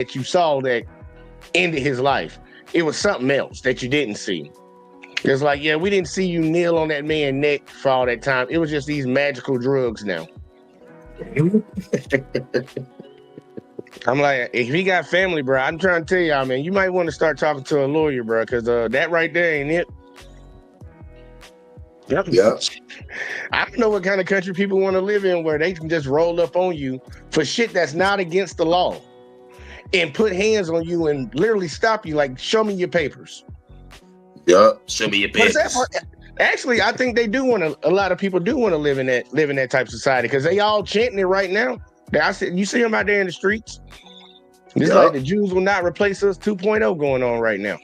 that you saw that ended his life. It was something else that you didn't see. It's like, yeah, we didn't see you kneel on that man's neck for all that time. It was just these magical drugs now. I'm like, if he got family, bro, I'm trying to tell y'all, man, you might want to start talking to a lawyer, bro, because that right there ain't it. Yep. I don't know what kind of country people want to live in where they can just roll up on you for shit that's not against the law and put hands on you and literally stop you, like, show me your papers. Yep, show me your papers. Actually, I think they do want to. A lot of people do want to live in that type of society because they all chanting it right now. I said, you see them out there in the streets. It's like the Jews will not replace us 2.0 going on right now.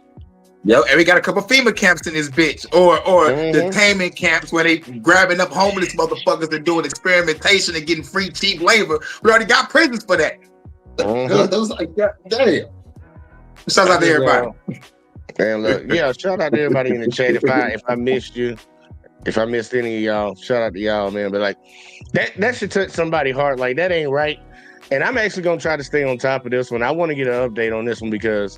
Yep, and we got a couple FEMA camps in this bitch, or detainment camps where they grabbing up homeless motherfuckers and doing experimentation and getting free cheap labor. We already got prisons for that. Those like that. Damn. Shout out to everybody. And look, yeah, shout out to everybody in the chat. If I missed you, if I missed any of y'all, shout out to y'all, man. But like that should touch somebody's heart. Like that ain't right. And I'm actually gonna try to stay on top of this one. I want to get an update on this one because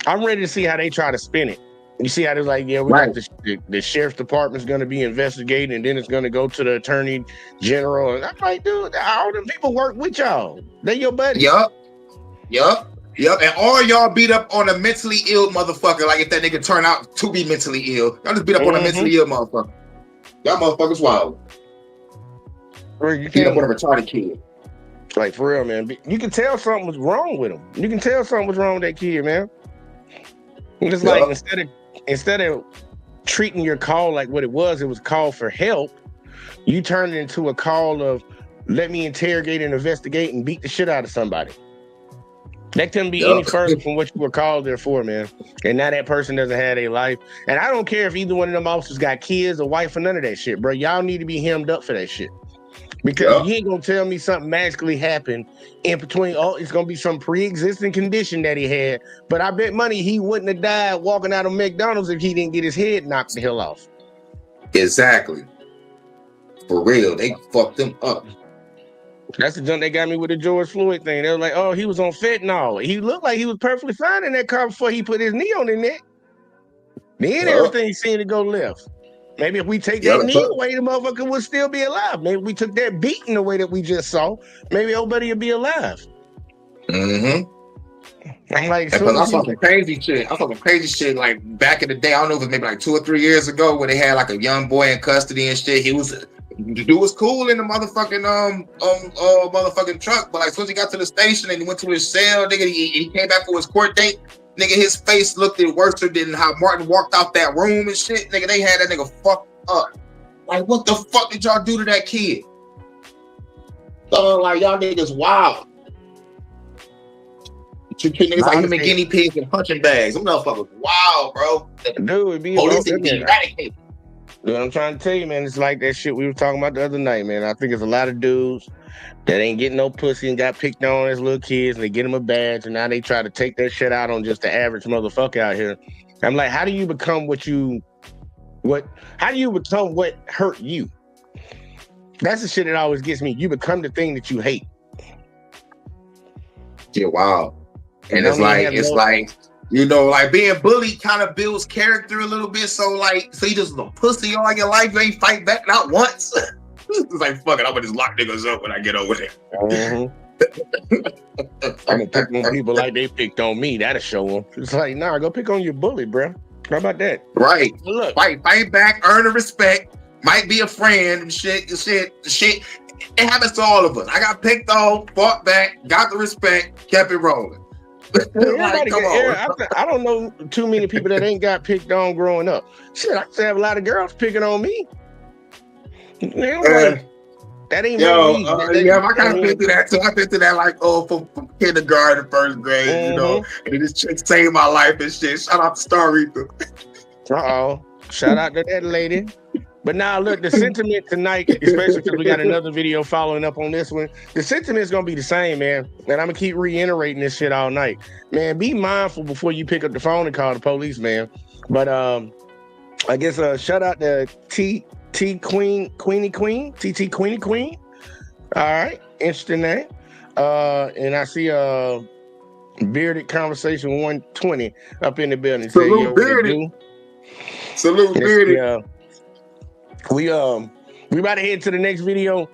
I'm ready to see how they try to spin it. You see how they're like, yeah, we got the sheriff's department's gonna be investigating, and then it's gonna go to the attorney general. And I'm like, dude, all them people work with y'all. They your buddies. Yep, and all y'all beat up on a mentally ill motherfucker. Like if that nigga turn out to be mentally ill, y'all just beat up on a mentally ill motherfucker. Y'all motherfuckers wild. You beat up on a retarded kid. Like for real, man. You can tell something was wrong with him. You can tell something was wrong with that kid, man. It's like instead of treating your call like what it was a call for help. You turned it into a call of let me interrogate and investigate and beat the shit out of somebody. That couldn't be any further from what you were called there for, man. And now that person doesn't have a life. And I don't care if either one of them officers got kids or wife or none of that shit, bro. Y'all need to be hemmed up for that shit. Because you ain't gonna tell me something magically happened in between. Oh, it's gonna be some pre-existing condition that he had. But I bet money he wouldn't have died walking out of McDonald's if he didn't get his head knocked the hell off. Exactly. For real, they fucked him up. That's the junk they got me with the George Floyd thing. They were like, oh, he was on fentanyl. He looked like he was perfectly fine in that car before he put his knee on his neck. Then everything seemed to go left. Maybe if we take that knee away, the motherfucker would still be alive. Maybe we took that beating away that we just saw. Maybe old buddy would be alive. Mm-hmm. I'm like, I saw some crazy shit. I saw some crazy shit like back in the day. I don't know if it was maybe like 2 or 3 years ago where they had like a young boy in custody and shit. The dude was cool in the motherfucking motherfucking truck, but like as soon as he got to the station and he went to his cell, nigga, he came back for his court date. Nigga, his face looked worse than how Martin walked out that room and shit. Nigga, they had that nigga fucked up. Like, what the fuck did y'all do to that kid? Like y'all niggas wild. You niggas like human guinea pigs and punching bags. Them motherfuckers wild, bro. Dude, it be police need to be eradicated. Dude, I'm trying to tell you, man, it's like that shit we were talking about the other night, man. I think it's a lot of dudes that ain't getting no pussy and got picked on as little kids, and they get them a badge, and now they try to take that shit out on just the average motherfucker out here. I'm like, how do you become what hurt you? That's the shit that always gets me. You become the thing that you hate. Yeah, wow. And it's like, you know, like being bullied kind of builds character a little bit. So you just a pussy all your life, you ain't fight back not once. It's like, fuck it, I'm gonna just lock niggas up when I get over there. I'm gonna pick on people like they picked on me. That'll show them. It's like, nah, go pick on your bully, bro. How about that? Right. Look, fight back, earn the respect. Might be a friend and shit. It happens to all of us. I got picked on, fought back, got the respect, kept it rolling. Like, come on. I don't know too many people that ain't got picked on growing up. Shit, I used to have a lot of girls picking on me. That ain't me. I kind of been through that too. I've been through that like from kindergarten, first grade, you know. And this chick saved my life and shit. Shout out to Star Reaper. Shout out to that lady. But now look, the sentiment tonight, especially because we got another video following up on this one, the sentiment is gonna be the same, man. And I'm gonna keep reiterating this shit all night. Man, be mindful before you pick up the phone and call the police, man. But I guess shout out to TT Queenie Queen. All right, interesting name. And I see Bearded Conversation 120 up in the building. Salute Bearded. Salute Bearded. Yeah. We about to head to the next video.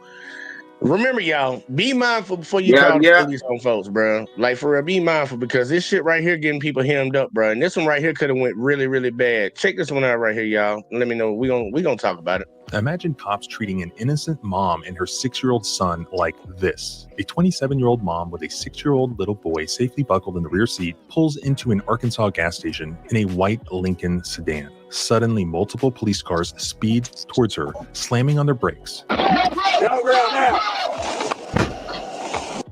Remember, y'all, be mindful before you call the police on folks, bro. Like, for real, be mindful, because this shit right here getting people hemmed up, bro. And this one right here could have went really, really bad. Check this one out right here, y'all. Let me know. We gonna talk about it. Imagine cops treating an innocent mom and her 6-year-old son like this. A 27-year-old mom with a 6-year-old little boy safely buckled in the rear seat pulls into an Arkansas gas station in a white Lincoln sedan. Suddenly, multiple police cars speed towards her, slamming on their brakes.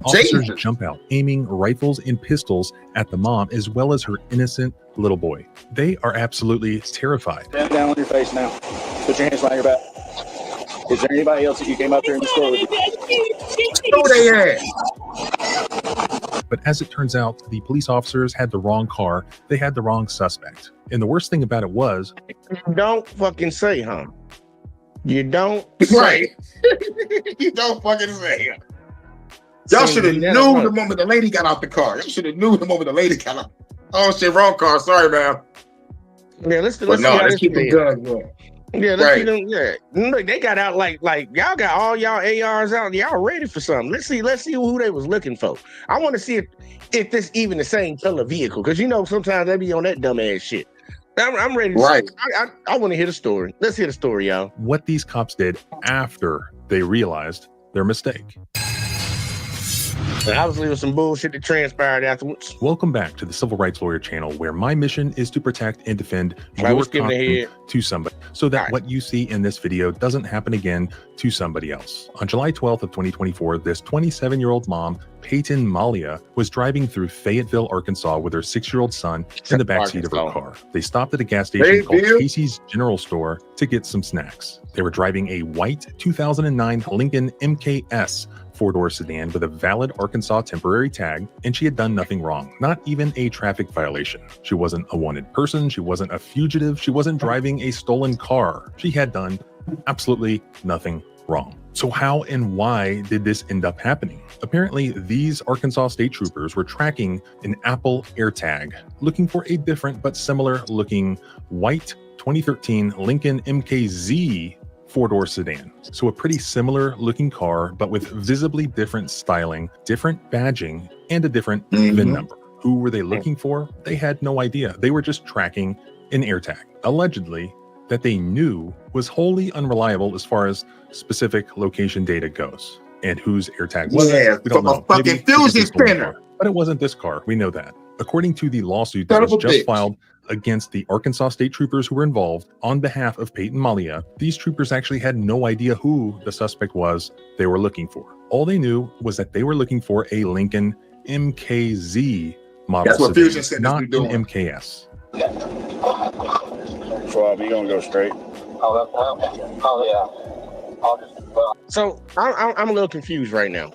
Officers jump out, aiming rifles and pistols at the mom as well as her innocent little boy. They are absolutely terrified. Stand down on your face now. Put your hands behind your back. Is there anybody else that you came up here in the store with you? But as it turns out, the police officers had the wrong car. They had the wrong suspect. And the worst thing about it was... You don't fucking say, huh? You don't say. You don't fucking say. Y'all should have knew the moment the lady got out the car. Y'all should have knew the moment the lady got out. Oh shit, wrong car. Sorry, man. Yeah, let's keep them guns. Yeah, let's see them. Yeah, look, they got out like y'all got all y'all ARs out. Y'all ready for something? Let's see who they was looking for. I want to see if this even the same color vehicle, because you know sometimes they be on that dumb ass shit. I'm ready. I want to hear the story. Let's hear the story, y'all. What these cops did after they realized their mistake. And obviously, it was some bullshit that transpired afterwards. Welcome back to the Civil Rights Lawyer channel, where my mission is to protect and defend your content to somebody, so that what you see in this video doesn't happen again to somebody else. On July 12th of 2024, this 27-year-old mom, Peyton Malia, was driving through Fayetteville, Arkansas with her 6-year-old son in the backseat of her car. They stopped at a gas station called Casey's General Store to get some snacks. They were driving a white 2009 Lincoln MKS 4-door sedan with a valid Arkansas temporary tag, and she had done nothing wrong, not even a traffic violation. She wasn't a wanted person, she wasn't a fugitive, she wasn't driving a stolen car. She had done absolutely nothing wrong. So how and why did this end up happening? Apparently, these Arkansas state troopers were tracking an Apple AirTag, looking for a different but similar looking white 2013 Lincoln MKZ 4-door sedan. So a pretty similar looking car, but with visibly different styling, different badging, and a different VIN number. Who were they looking for? They had no idea. They were just tracking an AirTag, allegedly, that they knew was wholly unreliable as far as specific location data goes. And whose AirTag was it? We don't know. A fucking fusion spinner. But it wasn't this car. We know that. According to the lawsuit that was just filed against the Arkansas state troopers who were involved on behalf of Peyton Malia, these troopers actually had no idea who the suspect was they were looking for. All they knew was that they were looking for a Lincoln MKZ model. That's what Fusion said, not an MKS. Schwab, you gonna go straight? Oh yeah. So I'm a little confused right now.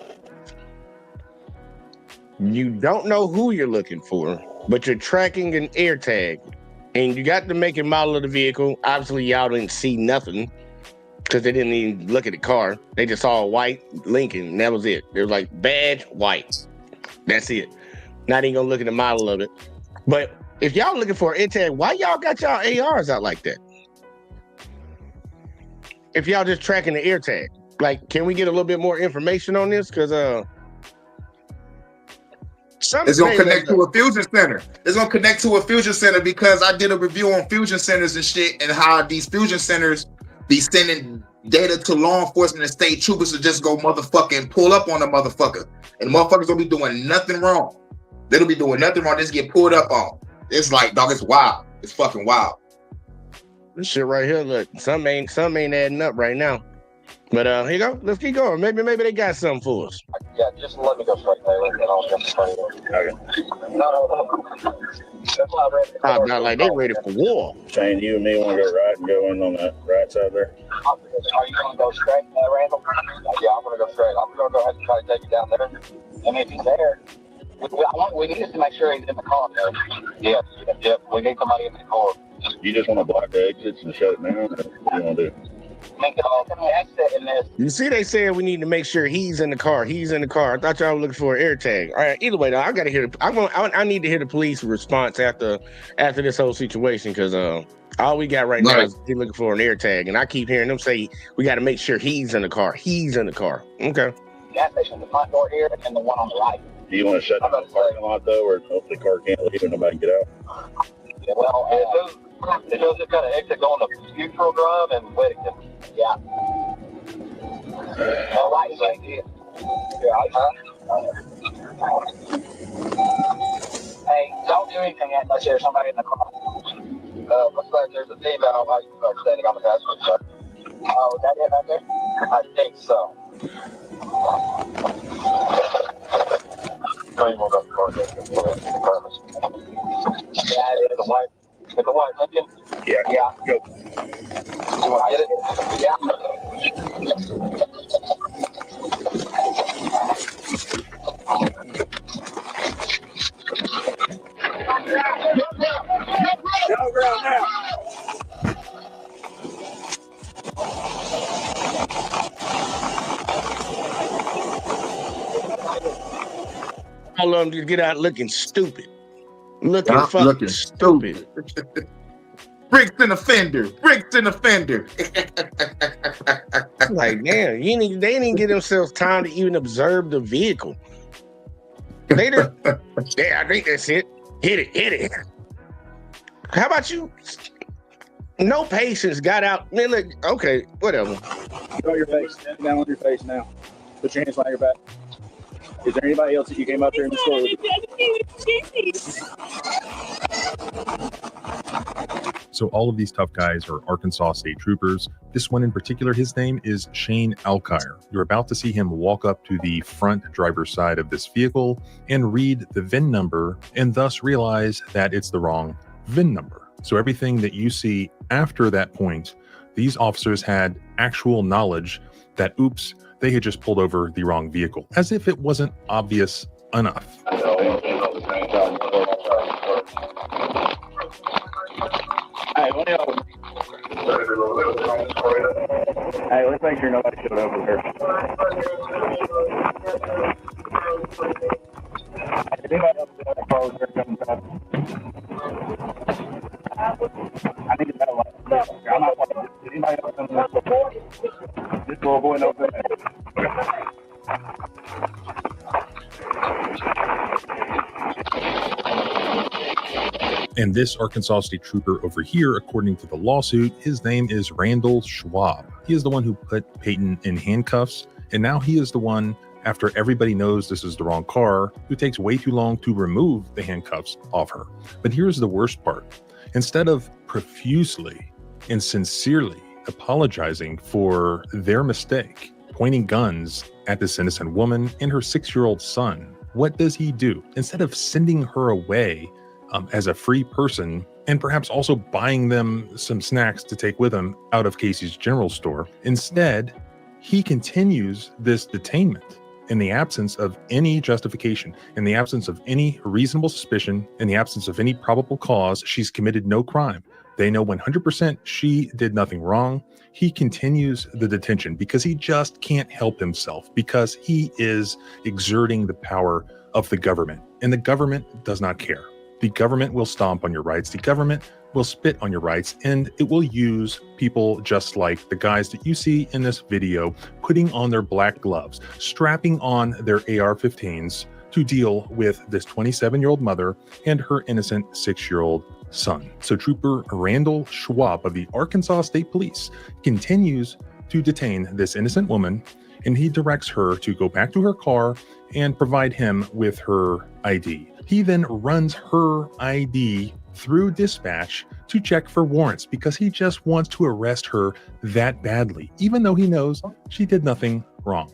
You don't know who you're looking for, but you're tracking an AirTag, and you got the make and model of the vehicle. Obviously, y'all didn't see nothing because they didn't even look at the car. They just saw a white Lincoln, and that was it. It was like badge white. That's it. Not even gonna look at the model of it. But if y'all looking for an AirTag, why y'all got y'all ARs out like that? If y'all just tracking the AirTag, like, can we get a little bit more information on this? Because it's gonna connect to a fusion center. It's gonna connect to a fusion center because I did a review on fusion centers and shit, and how these fusion centers be sending data to law enforcement and state troopers to just go motherfucking pull up on a motherfucker, and motherfuckers don't be doing nothing wrong. They don't be doing nothing wrong. Just get pulled up on. It's like, dog, it's wild. It's fucking wild. This shit right here, look, some ain't adding up right now. But here you go. Let's keep going. Maybe they got something for us. Yeah, just let me go straight there, and I'll jump in front of you. Okay. No. Not like they ready for war. Shane, you and me want to go right and go in on that right side there? Are you going to go straight, Randall? Yeah, I'm going to go straight. I'm going to go ahead and try to take you down there. And if he's there, we need to make sure he's in the car, though. Yes, we need somebody in the car. You just want to block the exits and shut it down, or what do you want to do? exit in this. You see, they said we need to make sure he's in the car. He's in the car. I thought y'all were looking for an air tag. All right. Either way, though, I gotta hear. I need to hear the police response after this whole situation, because all we got right now is he's looking for an air tag, and I keep hearing them say we got to make sure he's in the car. He's in the car. Okay. Gas station, the front door here, and then the one on the right. Do you want to shut down the parking lot though, or hope the car can't leave and nobody can get out? Yeah, well, it does just kind of exit going to Futural Drive and Weddington. Yeah. All right, thank you. Hey, don't do anything unless there's somebody in the car. Looks like there's a female standing on the passenger side. Oh, is that it right there? I think so. No, you won't go to the car. Yeah, it is a white. It's a white Lincoln. Yeah. Go. You want to get it? Yeah. No ground now. All of them just get out looking stupid. Looking stupid. Bricks in the fender. Like, damn, they didn't give themselves time to even observe the vehicle. They just, yeah, I think that's it. Hit it. How about you? No patience, got out. Man, look, okay, whatever. Get on your face. Stand down on your face now. Put your hands behind your back. Is there anybody else that you came up here in the store with? So all of these tough guys are Arkansas State Troopers. This one in particular, his name is Shane Alkire. You're about to see him walk up to the front driver's side of this vehicle and read the VIN number, and thus realize that it's the wrong VIN number. So everything that you see after that point, these officers had actual knowledge that, oops, they had just pulled over the wrong vehicle, as if it wasn't obvious enough. Hey, let's make sure nobody showed up with her. Anybody else in the car with her coming back? I need to know. I'm not watching. Did anybody else come in the car? This little boy knows that. And this Arkansas State Trooper over here, according to the lawsuit, his name is Randall Schwab. He is the one who put Peyton in handcuffs, and now he is the one, after everybody knows this is the wrong car, who takes way too long to remove the handcuffs off her. But here's the worst part. Instead of profusely and sincerely apologizing for their mistake, pointing guns at this innocent woman and her 6-year-old son, what does he do? Instead of sending her away as a free person, and perhaps also buying them some snacks to take with him out of Casey's General Store, instead, he continues this detainment in the absence of any justification, in the absence of any reasonable suspicion, in the absence of any probable cause. She's committed no crime. They know 100% she did nothing wrong. He continues the detention because he just can't help himself, because he is exerting the power of the government, and the government does not care. The government will stomp on your rights. The government will spit on your rights, and it will use people just like the guys that you see in this video, putting on their black gloves, strapping on their AR-15s to deal with this 27-year-old mother and her innocent 6-year-old son. So Trooper Randall Schwab of the Arkansas State Police continues to detain this innocent woman, and he directs her to go back to her car and provide him with her ID. He then runs her ID through dispatch to check for warrants, because he just wants to arrest her that badly, even though he knows she did nothing wrong.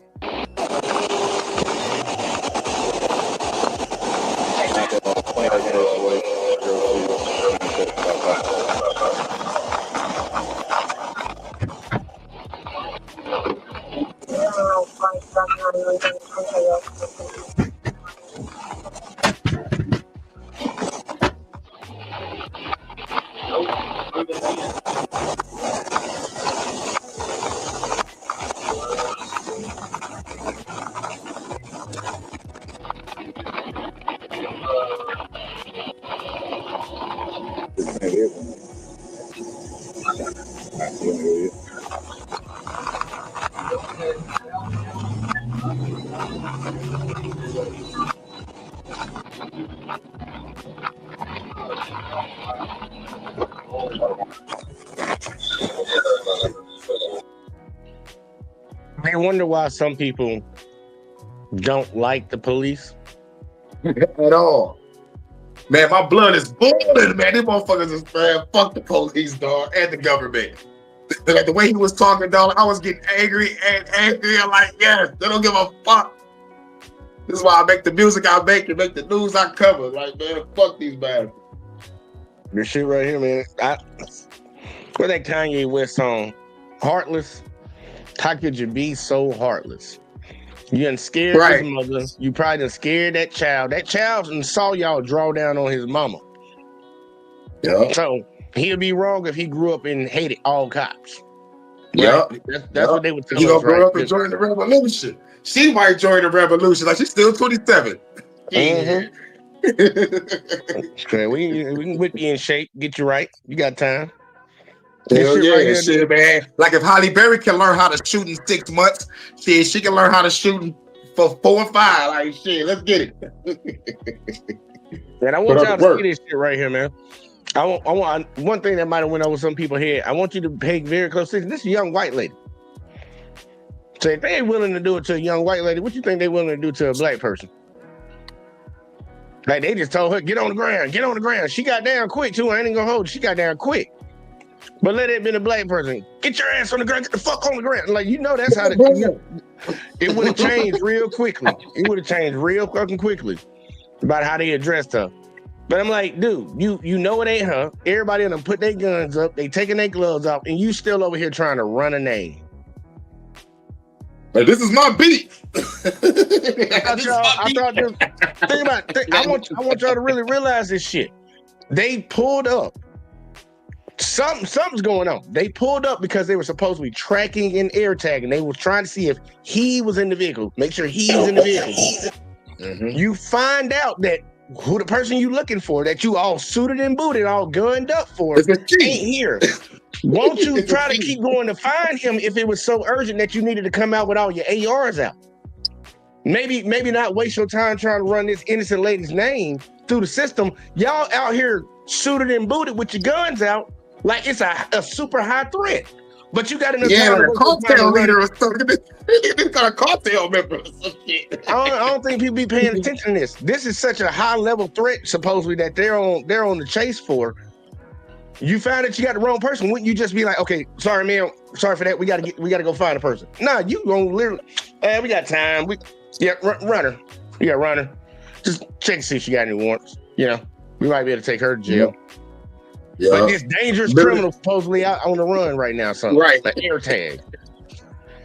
I wonder why some people don't like the police at all. Man, my blood is boiling, man. These motherfuckers is, man, fuck the police, dog, and the government. Like the way he was talking, dog, I was getting angry and angry. I'm like, yes, they don't give a fuck. This is why I make the music I make and make the news I cover. Like, man, fuck these man. This shit right here, man. What that Kanye West song, Heartless? How could you be so heartless? You done scared his mother. You probably done scared that child. That child done saw y'all draw down on his mama. Yeah. So he'll be wrong if he grew up and hated all cops. Yeah. Right? That's what they would tell us. You gonna grow up and join the revolution. She might join the revolution. Like, she's still 27. Mm-hmm. Okay, we can whip you in shape, get you right. You got time. Hell yeah, shit, man. Like if Holly Berry can learn how to shoot in 6 months, shit, she can learn how to shoot for 4 or 5. Like, shit, let's get it. And I want y'all to see this shit right here, man. I want one thing that might have went over some people's head. I want you to pay very close attention. This is a young white lady. So if they ain't willing to do it to a young white lady, what you think they willing to do to a black person? Like, they just told her, get on the ground, get on the ground. She got down quick, too. I ain't gonna hold you. She got down quick. But let it have been a black person. Get your ass on the ground. Get the fuck on the ground. Like, you know, that's how it would have changed real quickly. It would have changed real fucking quickly about how they addressed her. But I'm like, dude, you know it ain't her. Everybody in them put their guns up. They taking their gloves off. And you still over here trying to run a name. Hey, this is my beat. I want y'all to really realize this shit. They pulled up. Something's going on. They pulled up because they were supposed to be tracking and air tagging. They were trying to see if he was in the vehicle. Make sure he's in the vehicle. Mm-hmm. You find out that who the person you looking for, that you all suited and booted, all gunned up for, ain't here. Won't you try to keep going to find him if it was so urgent that you needed to come out with all your ARs out? Maybe not waste your time trying to run this innocent lady's name through the system. Y'all out here suited and booted with your guns out like it's a super high threat. But you got enough time to cartel leader or something. It's got a cartel member or some shit. I don't think people be paying attention to this. This is such a high level threat, supposedly, that they're on the chase for. You found that you got the wrong person. Wouldn't you just be like, okay, sorry, man, sorry for that. We gotta go find a person. Nah, you gonna literally, we got time. Run her. Yeah, run her. Just check to see if she got any warrants. You know, we might be able to take her to jail. Yeah. But this dangerous criminal supposedly out on the run right now, something. Right. Like air tag.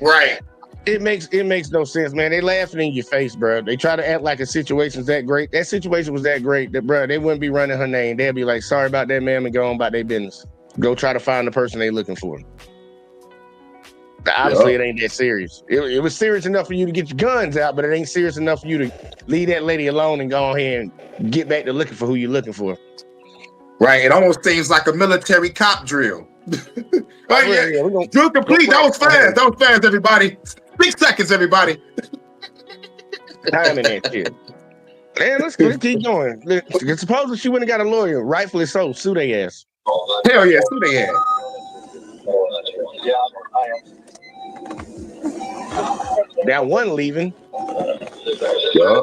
Right. It makes no sense, man. They laughing in your face, bro. They try to act like a situation's that great. That situation was that great that, bro, they wouldn't be running her name. They'd be like, sorry about that, ma'am, and go on about their business. Go try to find the person they looking for. Obviously, It ain't that serious. It was serious enough for you to get your guns out, but it ain't serious enough for you to leave that lady alone and go ahead and get back to looking for who you're looking for. Right. It almost seems like a military cop drill. Drill complete. That was fast. That was fast, everybody. 6 seconds, everybody. Timing that shit. Man, let's keep going. Supposedly she went and got a lawyer. Rightfully so. Sue they ass. Hell yeah, sue they ass. Yeah, I am. That one leaving. Yeah.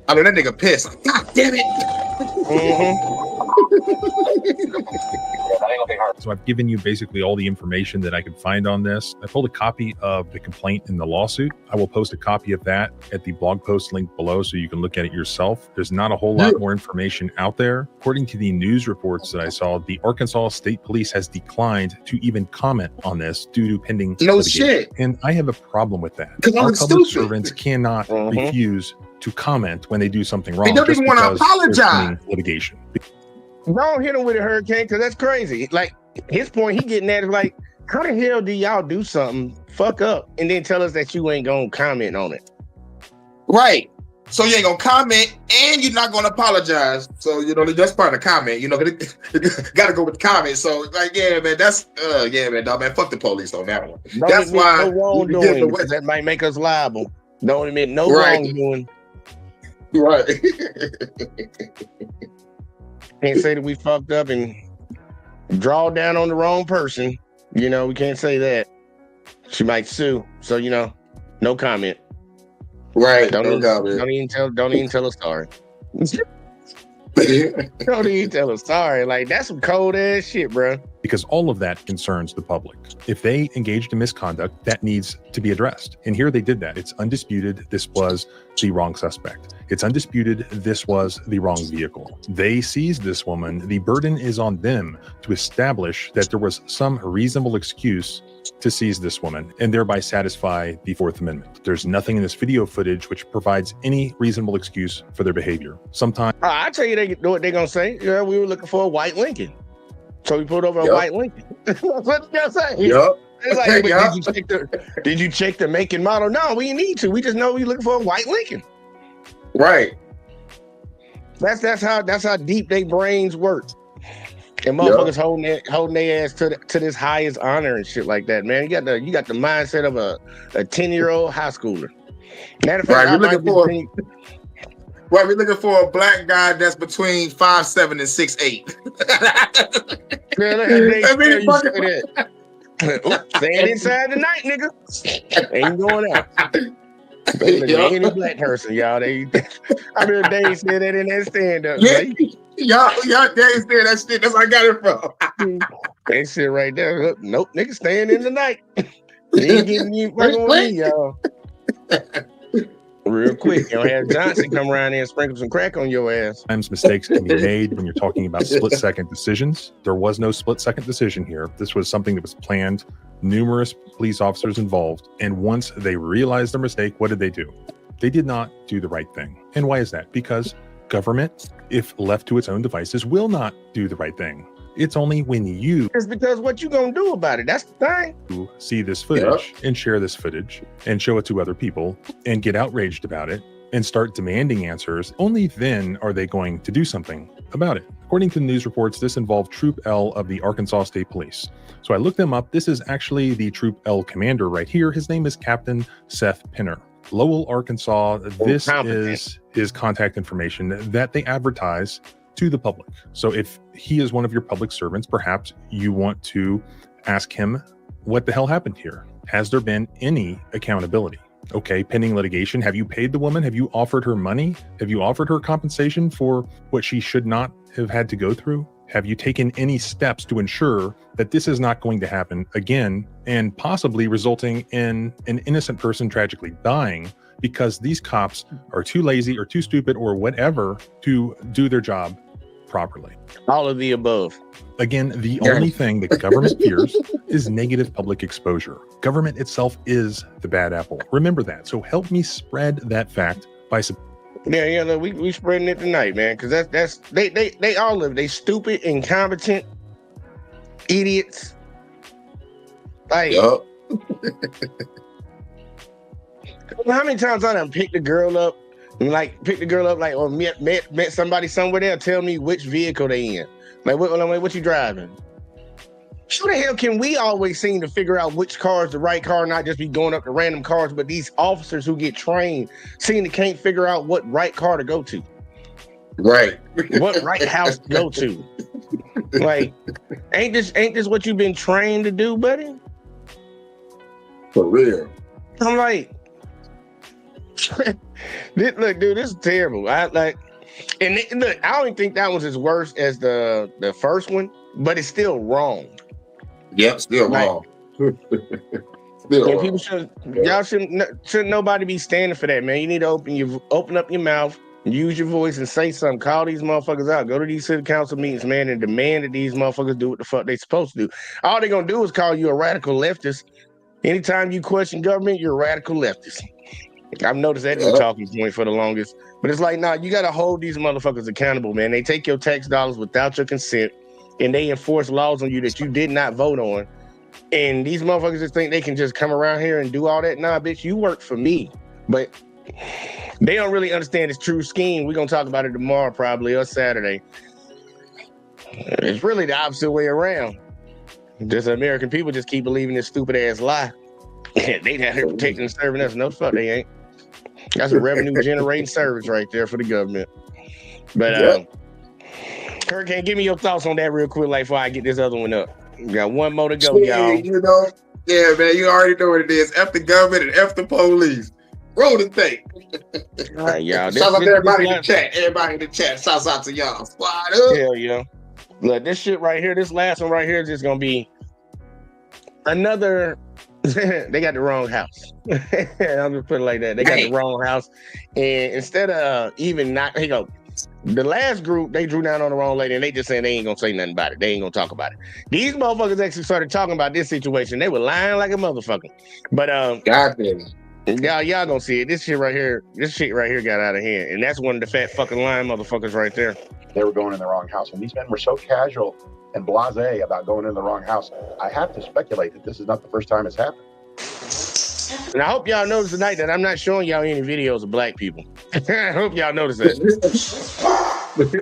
I mean, that nigga pissed. God damn it. So I've given you basically all the information that I could find on this. I pulled a copy of the complaint in the lawsuit. I will post a copy of that at the blog post link below so you can look at it yourself. There's not a whole lot more information out there. According to the news reports that I saw, the Arkansas State Police has declined to even comment on this due to pending litigation. Shit. And I have a problem with that. Our public servants cannot refuse to comment when they do something wrong. They don't even want to apologize. Litigation. Don't hit him with a hurricane, because that's crazy. Like, his point he getting at is like, how the hell do y'all do something, fuck up, and then tell us that you ain't gonna comment on it? Right. So you ain't gonna comment, and you're not gonna apologize. So, you know, that's part of the comment. You know, gotta go with the comment. So, like, yeah, man, that's man, dog, man, fuck the police on that one. That's why no wrongdoing, because that might make us liable. Don't admit no wrongdoing. Right. Can't say that we fucked up and draw down on the wrong person. You know, we can't say that. She might sue. So, you know, no comment. Right. Don't even tell us sorry. Don't even tell us sorry. Like, that's some cold ass shit, bro. Because all of that concerns the public. If they engaged in misconduct, that needs to be addressed. And here they did that. It's undisputed this was the wrong suspect. It's undisputed this was the wrong vehicle. They seized this woman. The burden is on them to establish that there was some reasonable excuse to seize this woman and thereby satisfy the Fourth Amendment. There's nothing in this video footage which provides any reasonable excuse for their behavior. Sometimes I tell you, they know what they're gonna say. Yeah, we were looking for a white Lincoln, so we pulled over a white Lincoln. That's what they're gonna say. Yep. Like, did you check the make and model? No, we need to. We just know we're looking for a white Lincoln. Right. That's how deep their brains work. And motherfuckers holding their ass to this highest honor and shit like that, man. You got the mindset of a 10-year-old high schooler. Matter of fact, we're looking for a black guy that's between 5'7" and 6'8". Staying inside tonight, nigga. Ain't going out. They look at any black person, y'all. I remember Dave said that in that stand-up. Y'all Dave said that shit. That's where I got it from. That shit right there. Nope, nigga, staying in the night. You ain't getting you fucking with me, y'all. Real quick, you'll have Johnson come around there and sprinkle some crack on your ass. Sometimes mistakes can be made when you're talking about split-second decisions. There was no split-second decision here. This was something that was planned, numerous police officers involved, and once they realized their mistake, what did they do? They did not do the right thing. And why is that? Because government, if left to its own devices, will not do the right thing. It's only when you... It's because what you gonna do about it? That's the thing. See this footage and share this footage and show it to other people and get outraged about it and start demanding answers, only then are they going to do something about it. According to the news reports, this involved Troop L of the Arkansas State Police. So I looked them up. This is actually the Troop L commander right here. His name is Captain Seth Pinner. Lowell, Arkansas. This is his contact information that they advertise to the public. So if he is one of your public servants, perhaps you want to ask him what the hell happened here. Has there been any accountability? Okay, pending litigation. Have you paid the woman? Have you offered her money? Have you offered her compensation for what she should not have had to go through? Have you taken any steps to ensure that this is not going to happen again and possibly resulting in an innocent person tragically dying because these cops are too lazy or too stupid or whatever to do their job properly? All of the above. Again, the only thing that government fears is negative public exposure. Government itself is the bad apple. Remember that. So help me spread that fact by look, we spreading it tonight, man, because that's they all live. They stupid, incompetent, idiots. Like, how many times I done picked the girl up or met somebody somewhere there, tell me which vehicle they in. Like, what you driving? Who the hell can we always seem to figure out which car is the right car, not just be going up to random cars, but these officers who get trained seem to can't figure out what right car to go to. Right. What right house to go to. Like, ain't this what you've been trained to do, buddy? For real. I'm like, look, dude, this is terrible. I don't even think that was as worse as the first one, but it's still wrong. Yep, still wrong. Still wrong. Y'all shouldn't nobody be standing for that, man. You need to open up your mouth, use your voice, and say something. Call these motherfuckers out. Go to these city council meetings, man, and demand that these motherfuckers do what the fuck they supposed to do. All they're gonna do is call you a radical leftist. Anytime you question government, you're a radical leftist. I've noticed that talking point for the longest. But it's like, nah, you got to hold these motherfuckers accountable, man. They take your tax dollars without your consent, and they enforce laws on you that you did not vote on. And these motherfuckers just think they can just come around here and do all that. Nah, bitch, you work for me. But they don't really understand this true scheme. We're going to talk about it tomorrow probably, or Saturday. It's really the opposite way around. Just American people just keep believing this stupid-ass lie. They down here protecting and serving us. No, fuck, they ain't. That's a revenue generating service right there for the government. But Hurricane, give me your thoughts on that real quick, like before I get this other one up. We got one more to go, y'all. You know, yeah, man, you already know what it is. F the government and F the police. Roll the tape. All right, y'all. Shout out to everybody in the chat. Everybody in the chat. Shout out to y'all. Squad up. Hell yeah. Look, this shit right here, this last one right here is just gonna be another. They got the wrong house. I'm just put it like that. They got the wrong house, and instead of even not, here you go. The last group, they drew down on the wrong lady, and they just saying they ain't gonna say nothing about it. They ain't gonna talk about it. These motherfuckers actually started talking about this situation. They were lying like a motherfucker. But God damn it. Y'all gonna see it. This shit right here got out of hand, and that's one of the fat fucking lying motherfuckers right there. They were going in the wrong house, and these men were so casual and blasé about going in the wrong house. I have to speculate that this is not the first time it's happened. And I hope y'all notice tonight that I'm not showing y'all any videos of black people. I hope y'all notice that.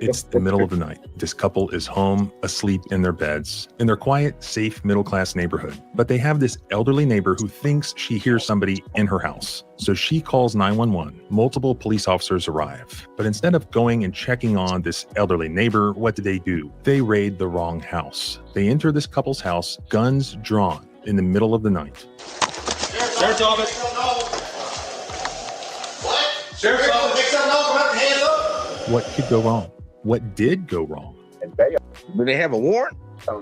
It's the middle of the night. This couple is home, asleep in their beds, in their quiet, safe, middle-class neighborhood. But they have this elderly neighbor who thinks she hears somebody in her house. So she calls 911. Multiple police officers arrive. But instead of going and checking on this elderly neighbor, what do? They raid the wrong house. They enter this couple's house, guns drawn, in the middle of the night. Sheriff's office. What? Sheriff's office. Make something up. Put your hands up. What could go wrong? What did go wrong? And Bay Do they have a warrant?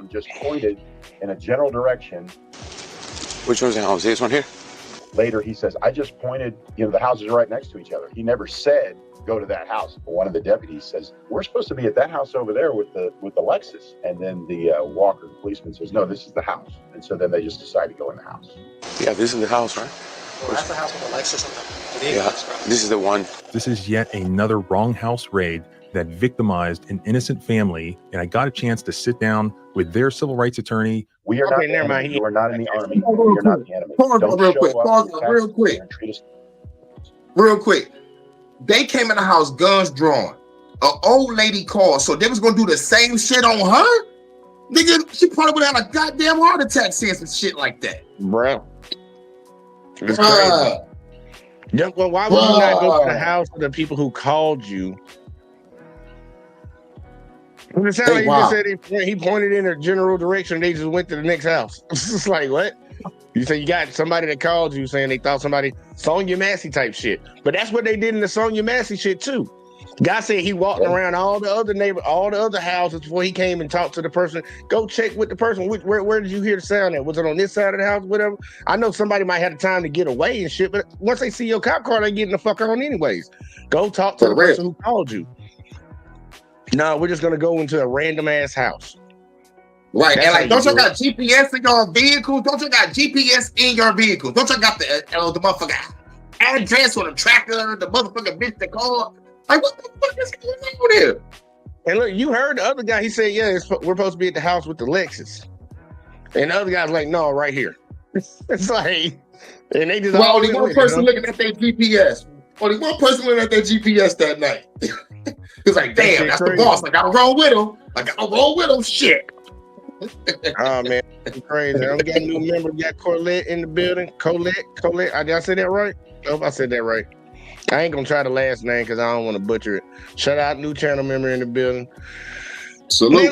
just pointed in a general direction. Which one's the house? This one here? Later, he says, I just pointed, the houses are right next to each other. He never said, go to that house. But one of the deputies says, we're supposed to be at that house over there with the Lexus. And then the Walker policeman says, no, this is the house. And so then they just decide to go in the house. Yeah, this is the house, right? Well, that's the house with the Lexus. Yeah, this is the one. This is yet another wrong house raid that victimized an innocent family. And I got a chance to sit down with their civil rights attorney. We are not the enemy. You are not in the army. You're not the enemy. Real quick. They came in the house, guns drawn. An old lady called, so they was gonna do the same shit on her? Nigga, she probably would have had a goddamn heart attack saying some shit like that. Bro. It's crazy. Well, why would you not go to the house of the people who called you? It sounded like he just said he pointed in a general direction and they just went to the next house. It's just like, what? You say you got somebody that called you saying they thought somebody Sonya Massey type shit. But that's what they did in the Sonya Massey shit too. Guy said he walked around all the other houses before he came and talked to the person. Go check with the person. Where did you hear the sound at? Was it on this side of the house? Whatever. I know somebody might have the time to get away and shit, but once they see your cop car, they getting the fuck on anyways. Go talk to the person who called you. No, we're just gonna go into a random ass house. Right, that's and like, don't you got GPS in your vehicle? Don't you got GPS in your vehicle? Don't you got the motherfucker address or the tracker, the motherfucker bitch that called? Like, what the fuck is going on here? And look, you heard the other guy. He said, "Yeah, we're supposed to be at the house with the Lexus." And the other guy's like, "No, right here." It's like, and they just only one person looking at their GPS. Only one person looking at their GPS that night. He's like, "Damn, that's the boss. I gotta roll with him. Shit." Oh man, that's crazy. I'm getting a new member. Got Colette in the building. Colette. Did I say that right? I hope I said that right. I ain't gonna try the last name because I don't want to butcher it. Shout out, new channel member in the building. Salute.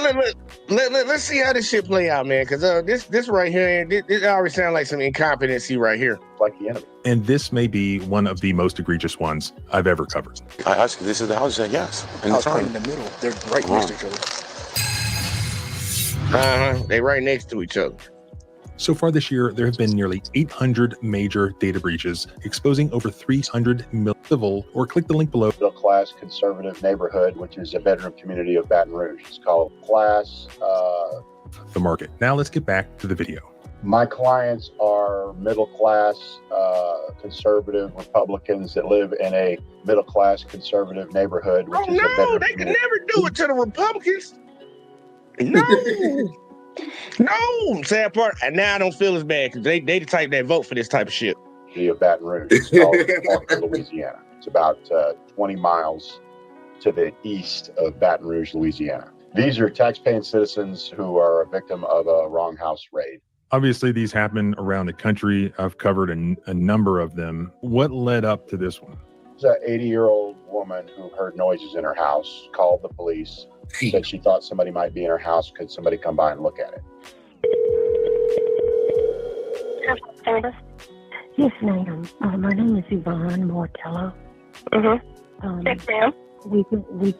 Let's see how this shit play out, man. Because this right here, this already sounds like some incompetency right here. Like the enemy. And this may be one of the most egregious ones I've ever covered. I asked if this is the house. He said yes. And it's right in the middle. They're right next to each other. They right next to each other. So far this year, there have been nearly 800 major data breaches, exposing over 300 million civil, or click the link below. Middle class conservative neighborhood, which is a bedroom community of Baton Rouge. It's called Class. The market. Now let's get back to the video. My clients are middle class conservative Republicans that live in a middle class conservative neighborhood. Which is a bedroom they could never do it to the Republicans. No. No, sad part. And now I don't feel as bad because they the type that vote for this type of shit. Of Baton Rouge. It's called Louisiana. It's about 20 miles to the east of Baton Rouge, Louisiana. These are taxpaying citizens who are a victim of a wrong house raid. Obviously, these happen around the country. I've covered a number of them. What led up to this one? An 80-year-old woman who heard noises in her house called the police, said she thought somebody might be in her house. Could somebody come by and look at it? Yes, ma'am. My name is Yvonne Mortello. Yes, ma'am. We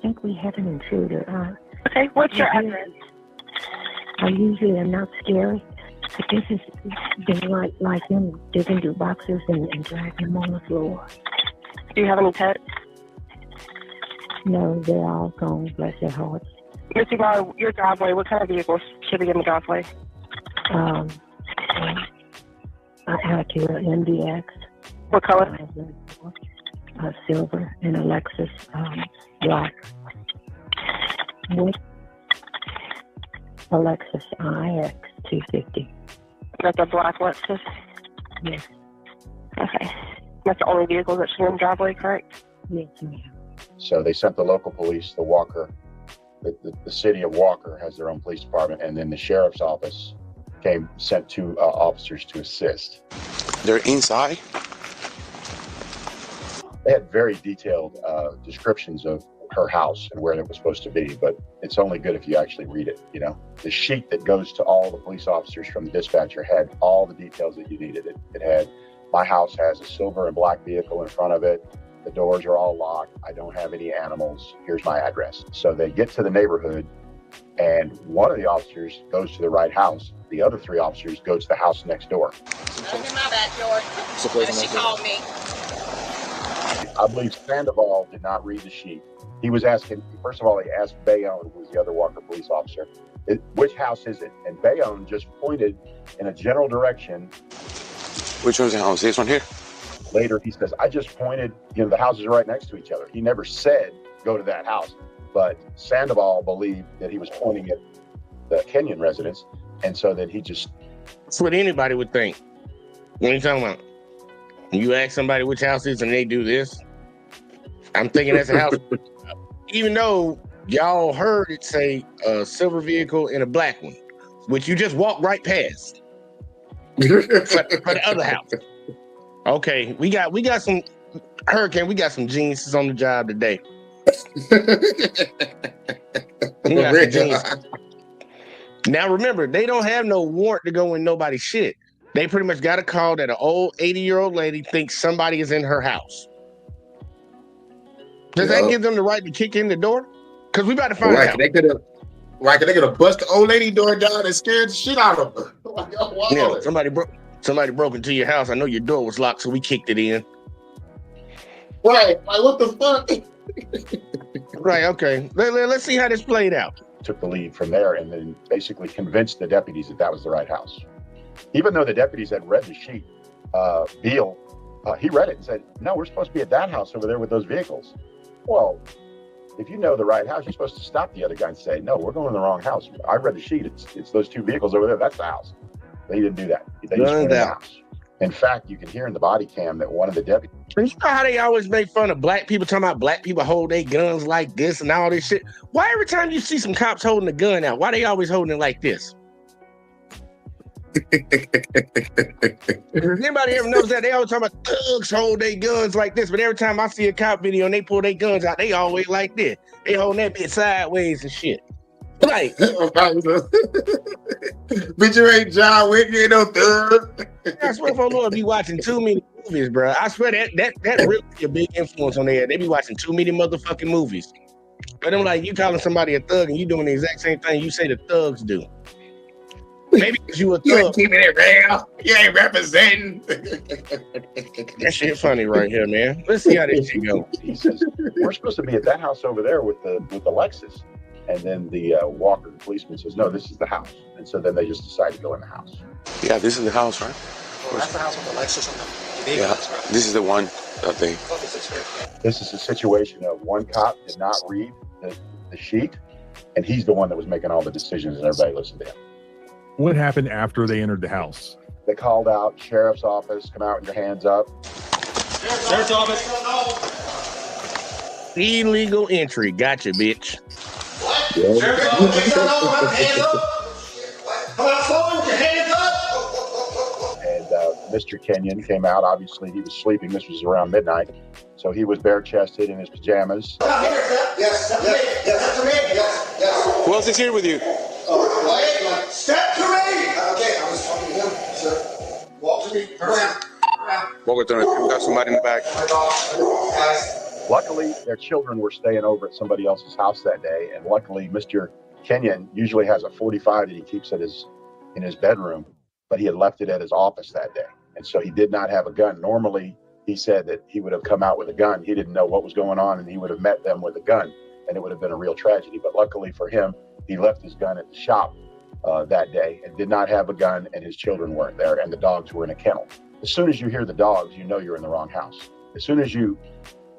think we have an intruder. Okay, what's your address? I usually am not scary, but this has been like them digging through boxes and dragging them on the floor. Do you have any pets? No, they're all gone, bless their hearts. Miss Yvonne, your driveway, what kind of vehicles should be in the driveway? An Acura MDX. What color? Silver, and a Lexus black. With a Lexus IX 250. That's a black Lexus? Yes. Okay. That's the only vehicle that should be in the driveway, correct? Yes, ma'am. So they sent the local police, the Walker, the city of Walker has their own police department, and then the sheriff's office sent 2 officers to assist. They're inside? They had very detailed descriptions of her house and where it was supposed to be, but it's only good if you actually read it, you know? The sheet that goes to all the police officers from the dispatcher had all the details that you needed. It had, my house has a silver and black vehicle in front of it. The doors are all locked. I don't have any animals. Here's my address. So they get to the neighborhood, and one of the officers goes to the right house. The other 3 officers go to the house next door. I'm in my backyard. She called me. I believe Sandoval did not read the sheet. He was asking, first of all, he asked Bayonne, who was the other Walker police officer, which house is it? And Bayonne just pointed in a general direction. Which one's the house? This one here? Later, he says, I just pointed, the houses are right next to each other. He never said, go to that house. But Sandoval believed that he was pointing at the Kenyan residence. And so that he just... That's what anybody would think. What are you talking about? You ask somebody which house it is and they do this. I'm thinking that's a house. Even though y'all heard it say a silver vehicle and a black one, which you just walked right past. for the other house. Okay, we got some Hurricane. We got some geniuses on the job today. Now remember, they don't have no warrant to go in nobody's shit. They pretty much got a call that an old 80-year-old lady thinks somebody is in her house. Does that give them the right to kick in the door? Because we about to find out. They could have bust the old lady door down and scared the shit out of her. Yeah, somebody broke into your house. I know your door was locked, so we kicked it in. Right, like what the fuck? Right, okay. Let's see how this played out. Took the lead from there and then basically convinced the deputies that was the right house. Even though the deputies had read the sheet, Beal, he read it and said, no, we're supposed to be at that house over there with those vehicles. Well, if you know the right house, you're supposed to stop the other guy and say, no, we're going to the wrong house. I read the sheet. It's those 2 vehicles over there. That's the house. They didn't do that. They just went in the house. In fact, you can hear in the body cam that one of the deputies... You know how they always make fun of black people, talking about black people hold their guns like this and all this shit? Why every time you see some cops holding a gun out, why they always holding it like this? Anybody ever knows that? They always talk about thugs hold their guns like this, but every time I see a cop video and they pull their guns out, they always like this. They holding that bitch sideways and shit. Like, bitch, you ain't John Wick, you ain't no thug. I swear for Lord, be watching too many movies, bro. I swear that really be a big influence on there. They be watching too many motherfucking movies. But I'm like, you calling somebody a thug and you doing the exact same thing you say the thugs do. Maybe because you a thug. You ain't keeping it real. You ain't representing. That shit funny right here, man. Let's see how this shit go. He says, we're supposed to be at that house over there with the Lexus. And then the Walker policeman says, no, this is the house. And so then they just decide to go in the house. Yeah, this is the house, right? Oh, that's the house with the Lexus on the yeah, this is the one that they... This is a situation of one cop did not read the sheet, and he's the one that was making all the decisions, and everybody listened to him. What happened after they entered the house? They called out sheriff's office, come out with your hands up. Sheriff's office. Illegal entry. Gotcha, bitch. What? Yeah. Sheriff's office, hands up. Come out forward, your hands up. And Mr. Kenyon came out. Obviously, he was sleeping. This was around midnight. So he was bare-chested in his pajamas. Yes. Who else is here with you? Step to me. Okay, I was talking to him, sir. Walk to me. Walk with them. We got somebody in the back. Luckily, their children were staying over at somebody else's house that day. And luckily, Mr. Kenyon usually has a .45 that he keeps in his bedroom, but he had left it at his office that day. And so he did not have a gun. Normally, he said that he would have come out with a gun. He didn't know what was going on, and he would have met them with a gun, and it would have been a real tragedy. But luckily for him, he left his gun at the shop that day and did not have a gun, and his children weren't there, and the dogs were in a kennel. As soon as you hear the dogs, you know you're in the wrong house. As soon as you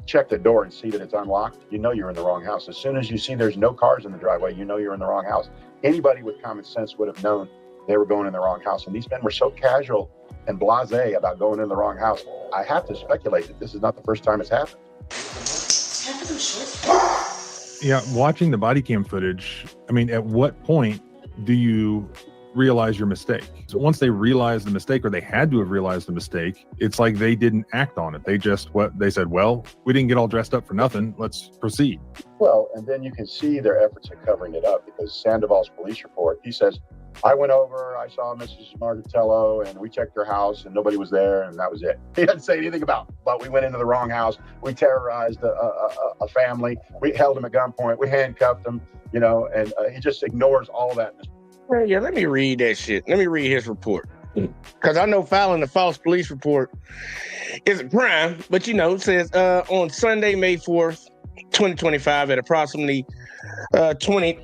check the door and see that it's unlocked, you know you're in the wrong house. As soon as you see there's no cars in the driveway, you know you're in the wrong house. Anybody with common sense would have known they were going in the wrong house. And these men were so casual and blasé about going in the wrong house. I have to speculate that this is not the first time it's happened. Yeah, watching the body cam footage, I mean, at what point do you realize your mistake? So once they realized the mistake, or they had to have realized the mistake, it's like they didn't act on it. They said, well, we didn't get all dressed up for nothing. Let's proceed. Well, and then you can see their efforts at covering it up, because Sandoval's police report, he says, I went over, I saw Mrs. Margatello, and we checked her house, and nobody was there, and that was it. He didn't say anything about it, but we went into the wrong house. We terrorized a family. We held him at gunpoint. We handcuffed him, and he just ignores all that. Yeah, let me read that shit. Let me read his report. Because I know filing a false police report is a crime, but it says on Sunday, May 4th, 2025, at approximately 20,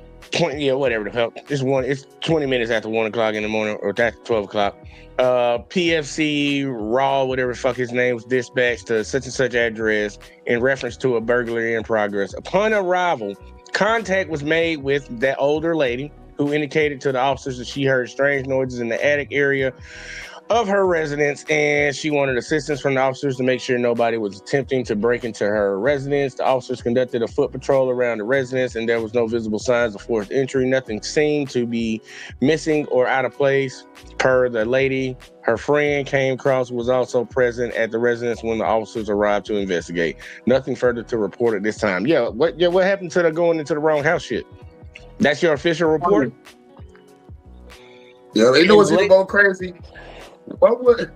whatever the hell. It's 20 minutes after 1 o'clock in the morning, or after 12 o'clock. PFC Raw, whatever the fuck his name, was dispatched to such and such address in reference to a burglary in progress. Upon arrival, contact was made with that older lady, who indicated to the officers that she heard strange noises in the attic area of her residence, and she wanted assistance from the officers to make sure nobody was attempting to break into her residence. The officers conducted a foot patrol around the residence, and there was no visible signs of forced entry. Nothing seemed to be missing or out of place. Per the lady, her friend came across, was also present at the residence when the officers arrived to investigate. Nothing further to report at this time. What happened to the going into the wrong house shit? That's your official report? Yeah, they know what's even going crazy. While the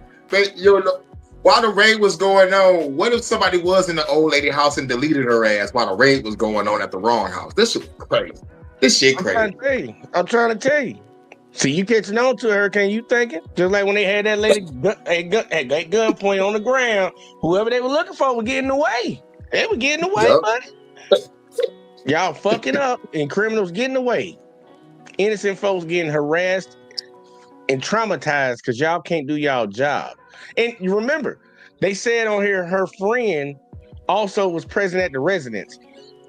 raid was going on, what if somebody was in the old lady house and deleted her ass while the raid was going on at the wrong house? This shit crazy. I'm trying to tell you. See, you catching on to her, can you think it? Just like when they had that lady at gunpoint on the ground, whoever they were looking for was getting away. They were getting away, buddy. Y'all fucking up and criminals getting away. Innocent folks getting harassed and traumatized because y'all can't do y'all job. And you remember, they said on here her friend also was present at the residence.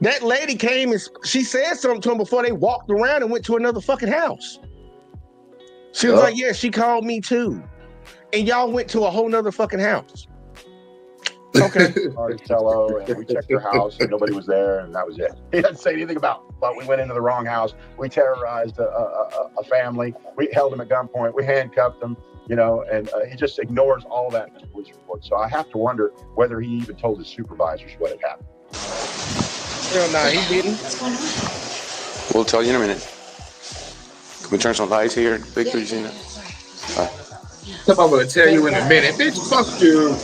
That lady came and she said something to them before they walked around and went to another fucking house. She was like, yeah, she called me too. And y'all went to a whole nother fucking house. Okay. Margatello, and we checked her house, and nobody was there, and that was it. He didn't say anything about it, but we went into the wrong house. We terrorized a family. We held him at gunpoint. We handcuffed him, and he just ignores all that in his police report. So I have to wonder whether he even told his supervisors what had happened. Hell no, he didn't. We'll tell you in a minute. Can we turn some lights here? Victor, you seen that? I'm going to tell you in a minute. Bitch, fuck you.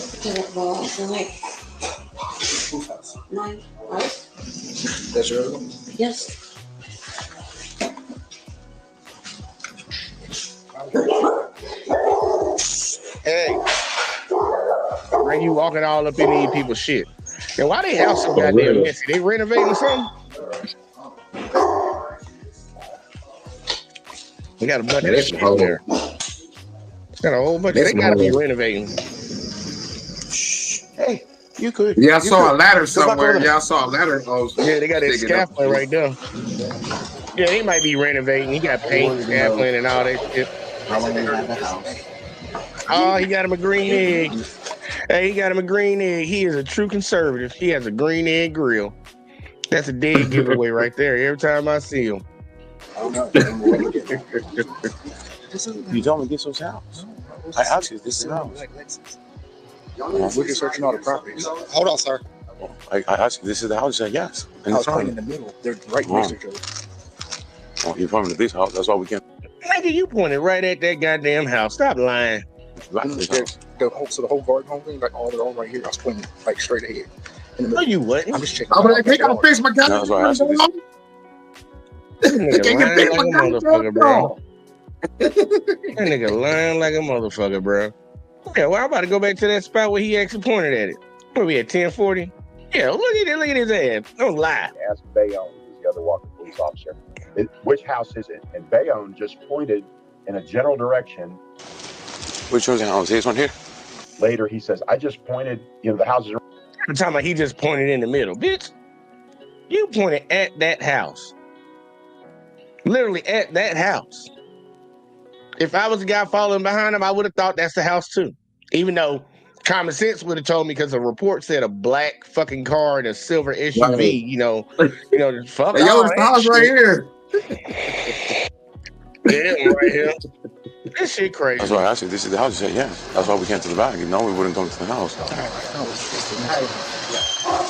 That's your Yes. Hey, why you walking all up in these people's shit? And why they house so goddamn messy? They renovating something? We got a bunch of shit in there. Got a whole bunch. They gotta be renovating. Hey, you could. Yeah, I saw a ladder somewhere. Yeah, I saw a ladder. Yeah, they got that scaffolding right there. Yeah, he might be renovating. He got paint, scaffolding, and all that shit. Oh, he got him a green egg. Hey, he got him a green egg. He is a true conservative. He has a green egg grill. That's a dead giveaway right there. Every time I see him. You told me to get some house. I asked you, this is the house. We're just searching all the properties. Hold on, sir. I asked you, this is the house. You said yes. And I was playing in the middle. They're right next to each other. Well, you're from this house. That's why we can't. Nigga, you pointed right at that goddamn house. Stop lying. So the whole garden home thing, like all their own right here, I was pointing like straight ahead. No, you wouldn't. I'm just checking. I'm like, they gotta fix my goddamn. That's why I asked you That nigga lying like a motherfucker, bro. That nigga lying like a motherfucker, bro. Yeah, well, I'm about to go back to that spot where he actually pointed at it. Where we at 1040? Yeah, look at his ass. Don't lie. Ask Bayonne, who's the other walking police officer, which house is it? And Bayonne just pointed in a general direction. Which one's the house? This one here? Later, he says, I just pointed, the houses are. I'm talking about he just pointed in the middle. Bitch, you pointed at that house. Literally at that house. If I was the guy following behind him, I would have thought that's the house too. Even though common sense would have told me, because the report said a black fucking car and a silver SUV, right. Fuck. Hey, yo, it's the house right here. Yeah, right here. This shit crazy. That's why I asked you, this is the house. You said yes. That's why we came to the back. No, we wouldn't come to the house.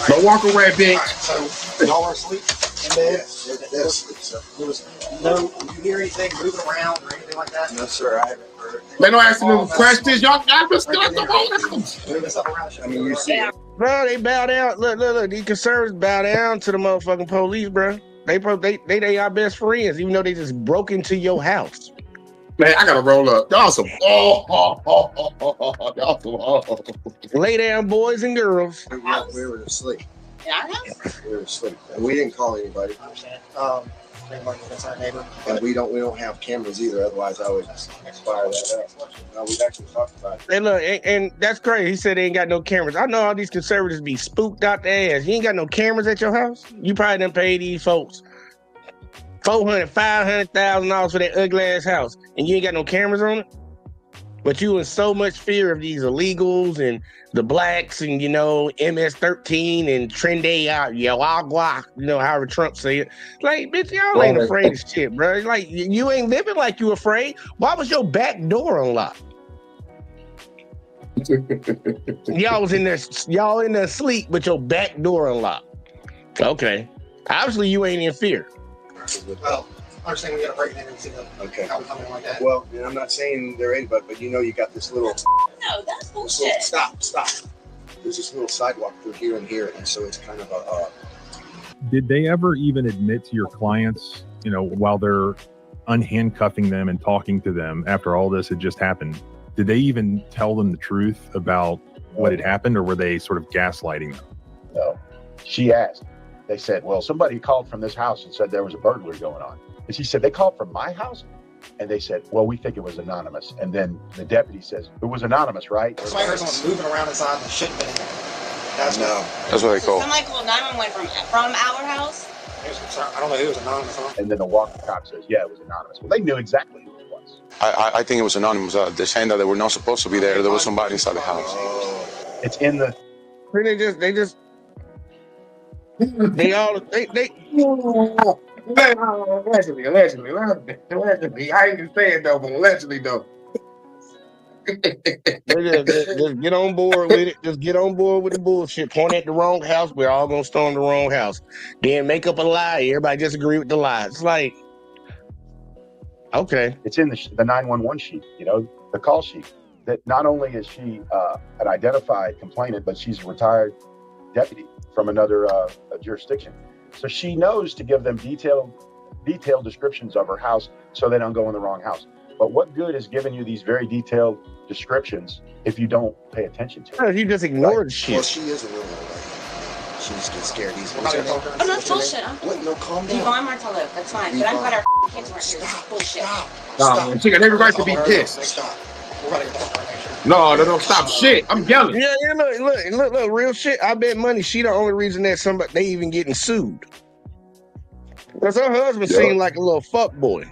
Don't walk away, bitch. So y'all are asleep in bed? They're asleep, so there was did you hear anything moving around or anything like that? No, sir, I haven't heard it. They don't ask them questions. Y'all got to stop the whole house. I mean, you see it. Bro, they bow down. Look. These conservatives bow down to the motherfucking police, bro. They our best friends, even though they just broke into your house. Man, I gotta roll up. Y'all some y'all some Lay down, boys and girls. We were asleep. Yeah, we were asleep. And we didn't call anybody. I understand. That's our neighbor. And we don't have cameras either, otherwise I would fire that up. No, we actually talked about it. And look, and that's crazy. He said they ain't got no cameras. I know all these conservatives be spooked out the ass. You ain't got no cameras at your house? You probably done pay these folks $400,000, $500,000 for that ugly ass house, and you ain't got no cameras on it. But you in so much fear of these illegals and the blacks and MS-13 and Trendy Agua, however Trump say it. Like, bitch, y'all ain't afraid of shit, bro. Like, you ain't living like you afraid. Why was your back door unlocked? Y'all in there asleep, but your back door unlocked. Okay, obviously you ain't in fear. Well, I understand we got to break it in and see okay. Something like that. Well, I'm not saying they're anybody, but you got this little. No, that's bullshit. Stop. There's this little sidewalk through here and here, and so it's kind of a. Did they ever even admit to your clients, while they're unhandcuffing them and talking to them after all this had just happened? Did they even tell them the truth about what had happened, or were they sort of gaslighting them? No. She asked. They said, well, somebody called from this house and said there was a burglary going on. And she said, they called from my house? And they said, well, we think it was anonymous. And then the deputy says, it was anonymous, right? That's why I heard someone moving around inside the shit bin. That's what they call. I'm like, well, 911 from our house. I don't know who was anonymous. And then the walking cop says, yeah, it was anonymous. Well, they knew exactly who it was. I think it was anonymous. They're saying that they were not supposed to be there. There was somebody inside the house. It's in the. They allegedly. I ain't even saying though, but allegedly though. just get on board with it. Just get on board with the bullshit. Point at the wrong house. We're all gonna storm the wrong house. Then make up a lie. Everybody just agree with the lie. It's like, okay. It's in the 911 sheet. The call sheet. That not only is she an identified complainant, but she's a retired deputy from another jurisdiction. So she knows to give them detailed descriptions of her house so they don't go in the wrong house. But what good is giving you these very detailed descriptions if you don't pay attention to it? You just ignored shit. Well, she is a real lady. She's just scared easily. Oh, no, it's bullshit. No, calm down. Yvonne Martello, that's fine. But I'm glad our kids weren't here. This is bullshit. Stop. She got every right to be pissed. Stop. We're running the No, they don't stop shit. I'm yelling. Yeah, look, real shit. I bet money she the only reason that they even getting sued. Because her husband seemed like a little fuck boy.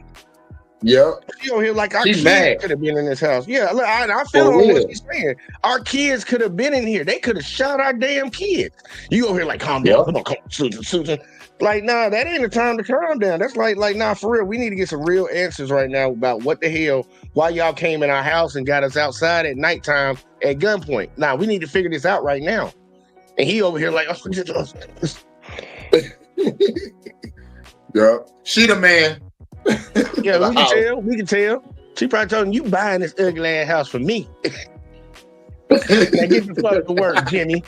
Yeah. She don't hear like our kids could have been in this house. Yeah, look, I feel on what she's saying. Our kids could have been in here. They could have shot our damn kids. You over here like, calm down. Come on, Susan. Like, nah, that ain't the time to calm down. That's like, nah, for real. We need to get some real answers right now about what the hell, why y'all came in our house and got us outside at nighttime at gunpoint. Nah, we need to figure this out right now. And he over here like, oh, yeah, she the man. Yeah, we can tell. She probably told him, you buying this ugly ass house for me. Now get the fuck to work, Jimmy.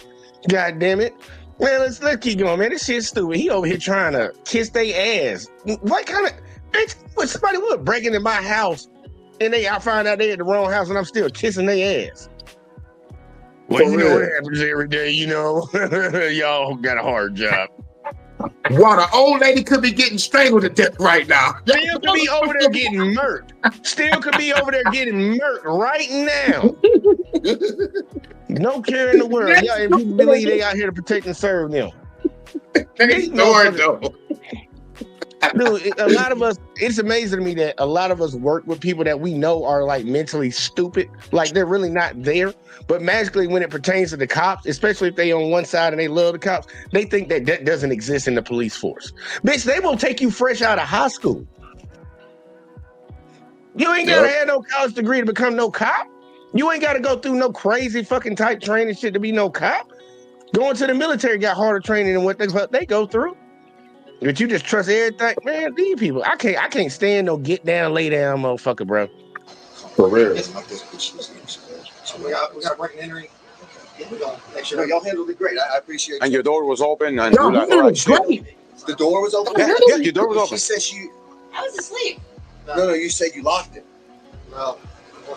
God damn it. Man, let's keep going, man. This shit's stupid. He over here trying to kiss their ass. What kind of bitch? What somebody would break into my house and I find out they at the wrong house and I'm still kissing their ass. Well, you know what happens every day, you know. Y'all got a hard job. While the old lady could be getting strangled to death right now. Still could be over there getting murked. Still could be over there getting murked right now. No care in the world. Y'all, if you believe they out here to protect and serve them. Dude, a lot of us, it's amazing to me that a lot of us work with people that we know are like mentally stupid. Like they're really not there. But magically when it pertains to the cops, especially if they on one side and they love the cops, they think that doesn't exist in the police force. Bitch, they will take you fresh out of high school. You ain't gotta have no college degree to become no cop. You ain't gotta go through no crazy fucking type training shit to be no cop. Going to the military got harder training than what they go through. But you just trust everything, man. These people, I can't stand no get down, lay down, motherfucker, bro. For real. So we got break and entering. We're gonna make sure y'all handled it great. I appreciate it. And your door was open, and no, like, right, great. The door was open. Yeah, your door was open. She said she. I was asleep. No, you said you locked it. Well,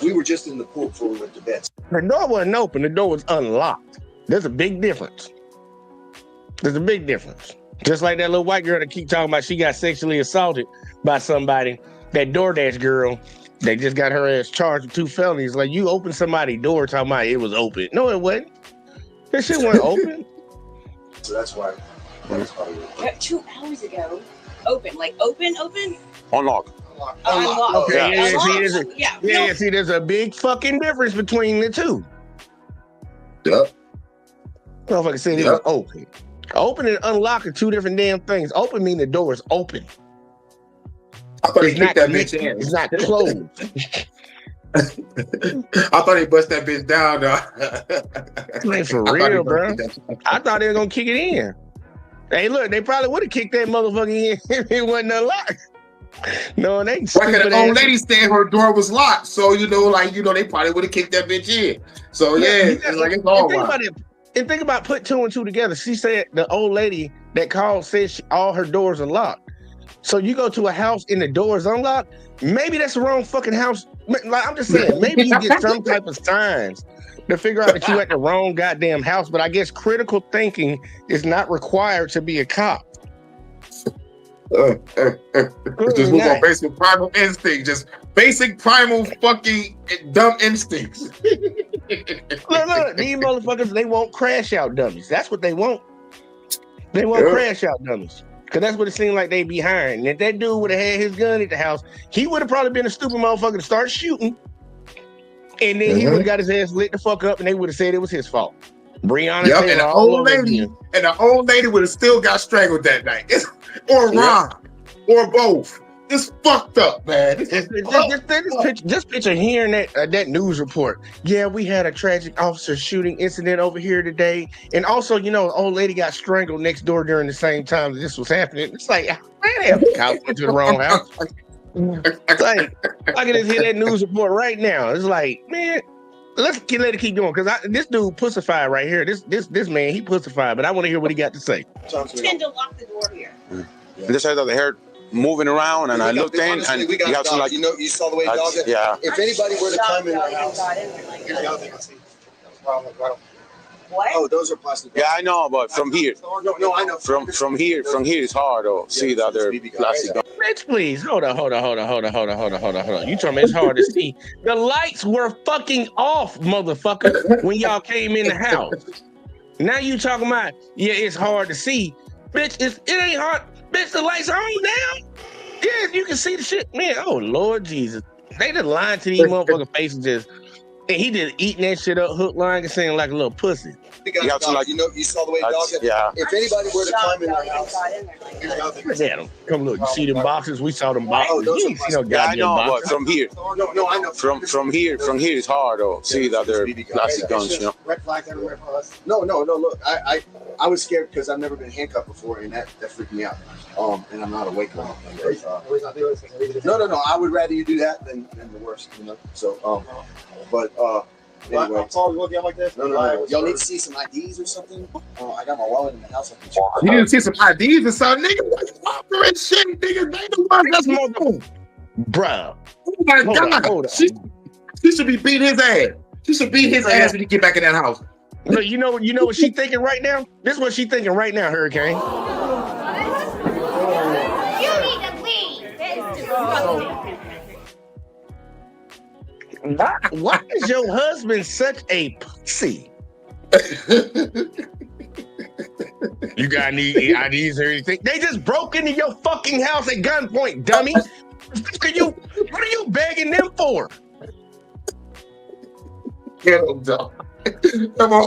we were just in the pool before we went to bed. The door wasn't open. The door was unlocked. There's a big difference. There's a big difference. Just like that little white girl that keep talking about she got sexually assaulted by somebody, that DoorDash girl, they just got her ass charged with 2 felonies. Like, you opened somebody's door talking about it was open. No, it wasn't. That shit wasn't open. So that's why. Yeah, 2 hours ago. Open. Like, open? Unlock. Unlocked. Okay, Yeah. See, there's a big fucking difference between the two. Yep. Motherfucker said it was open. Open and unlock are 2 different damn things. Open mean the door is open. I thought he kicked that bitch in. It's not closed. I thought he bust that bitch down, though. Like, for real, bro. I thought they were gonna kick it in. Hey, look, they probably would have kicked that motherfucker in if it wasn't unlocked. No, they. Like the old lady said, her door was locked, so they probably would have kicked that bitch in. So it's all right. And think about put 2 and 2 together. She said the old lady that called said all her doors are locked. So you go to a house and the door is unlocked. Maybe that's the wrong fucking house. Like, I'm just saying, maybe you get some type of signs to figure out that you at the wrong goddamn house. But I guess critical thinking is not required to be a cop. Just move on basic primal instinct. Just basic primal fucking dumb instincts. Look, these motherfuckers, they want crash out dummies. That's what they want. They want crash out dummies. Because that's what it seemed like they be hiring. And if that dude would have had his gun at the house, he would have probably been a stupid motherfucker to start shooting. And then he would have got his ass lit the fuck up and they would have said it was his fault. Breonna Taylor, and the old lady would have still got strangled that night. Or robbed. Or both. It's fucked up, man. Just picture hearing that news report. Yeah, we had a tragic officer shooting incident over here today. And also, the old lady got strangled next door during the same time that this was happening. It's like, man, the cops went to the wrong house. Like, I can just hear that news report right now. It's like, man, let it keep going. Because this dude pussified right here. This man, he pussified. But I want to hear what he got to say. Tend to lock the door here. This side of the hair moving around, and I looked in, and we got you have some like, you saw the way dogs. Yeah. If anybody were to come in our house, here's the other thing I see. What? Oh, those are plastic. Yeah, I know, but from here. No, I know. From here, it's hard to see the other plastic. Bitch, please. Hold on. You told me it's hard to see. The lights were fucking off, motherfucker, when y'all came in the house. Now you talking about, it's hard to see. Bitch, it ain't hard. Bitch, the lights are on now. Yeah, you can see the shit. Man, oh, Lord Jesus. They just lying to these motherfucking faces just. And he just eating that shit up, hook, line, and saying like a little pussy. You have to, like, you know, you saw the way dogs. Yeah. If anybody were to climb in their house, Look at him. Come look. You see them boxes? We saw them boxes. Oh, those You are ain't see no Yeah, I goddamn know, but boxes. from here, no, I know. from here, it's hard though. See that they're plastic guns, you know. Red flag everywhere for us. No. Look, I was scared because I've never been handcuffed before, and that freaked me out. And I'm not awake when No. I would rather you do that than the worst, you know. So, but anyway. Like this? No. Y'all need to see some IDs or something? I got my wallet in the house. You need to see some IDs or something, nigga. What's and shit, nigga? They the ones that's more. Bruh. Oh my God. Hold on. She should be beating his ass. She should beat his ass when he get back in that house. Look, you know what she thinking right now? This is what she thinking right now, Hurricane. You need to leave. That is disgusting. Why is your husband such a pussy? You got any IDs or anything? They just broke into your fucking house at gunpoint, dummy. What are you begging them for? Get him, dog.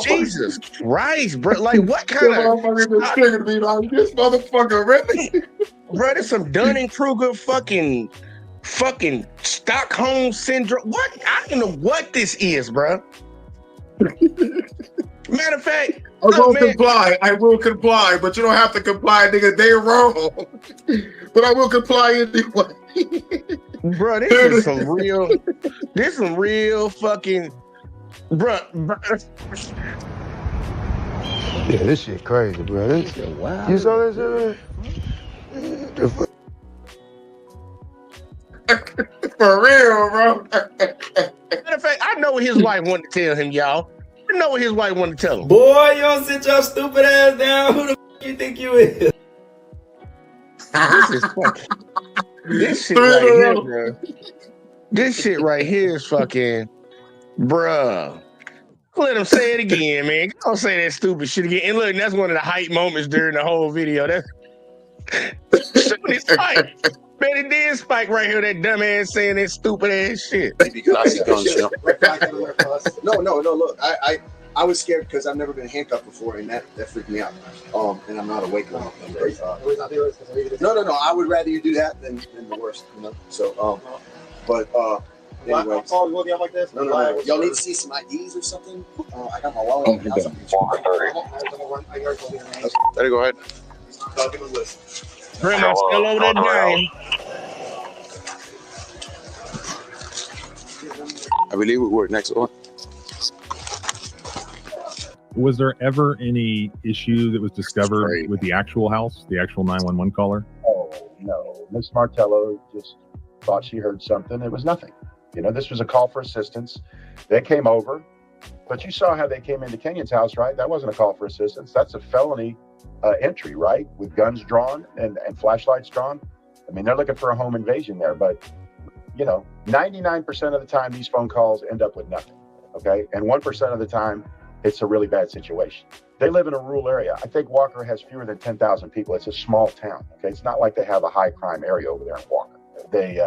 Jesus Christ, bro! Like, what kind of this motherfucker really? Bro, there's some Dunning-Kruger fucking Stockholm syndrome. What? I don't know what this is, bro. Matter of fact, I will comply, but you don't have to comply, nigga. They're wrong. But I will comply anyway. Bro, this is some real fucking, bro. Yeah, this shit crazy, bro. This shit wild. You saw that shit? For real, bro. Matter of fact, I know what his wife wanted to tell him, y'all. I know what his wife wanted to tell him. Boy, you don't sit your stupid ass down. Who the f you think you is? This is fucking. This shit right here, bro. This shit right here is fucking, bruh. Let him say it again, man. Don't say that stupid shit again. And look, that's one of the hype moments during the whole video. That's Spike. Man, it did Spike right here, that dumb ass saying that stupid ass shit. No. Look, I was scared because I've never been handcuffed before, and that freaked me out. And I'm not awake when No. I would rather you do that than the worst, you know. So, but anyway. Like this? No. Y'all need to see some IDs or something? I got my wallet in the house. There you go ahead. I'll give a list. Grandma's still over there dying. I believe we were next one. Was there ever any issue that was discovered with the actual house, the actual 911 caller? Oh, no. Miss Martello just thought she heard something. It was nothing. You know, this was a call for assistance. They came over, but you saw how they came into Kenyon's house, right? That wasn't a call for assistance. That's a felony entry, right? With guns drawn and flashlights drawn. I mean, they're looking for a home invasion there, but, you know, 99% of the time, these phone calls end up with nothing, okay? And 1% of the time, it's a really bad situation. They live in a rural area. I think Walker has fewer than 10,000 people. It's a small town, okay? It's not like they have a high crime area over there in Walker. They,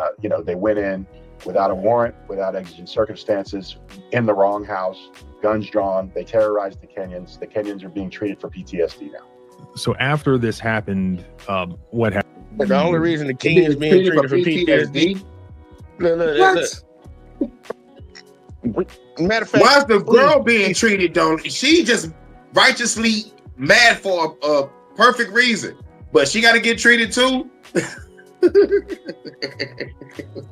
they went in without a warrant, without exigent circumstances, in the wrong house, guns drawn. They terrorized the Kenyans. The Kenyans are being treated for PTSD now. So after this happened, what happened? The only reason the Kenyans being treated for PTSD. Look. Matter of fact, why's the girl being treated though? She just righteously mad for a perfect reason, but she got to get treated too.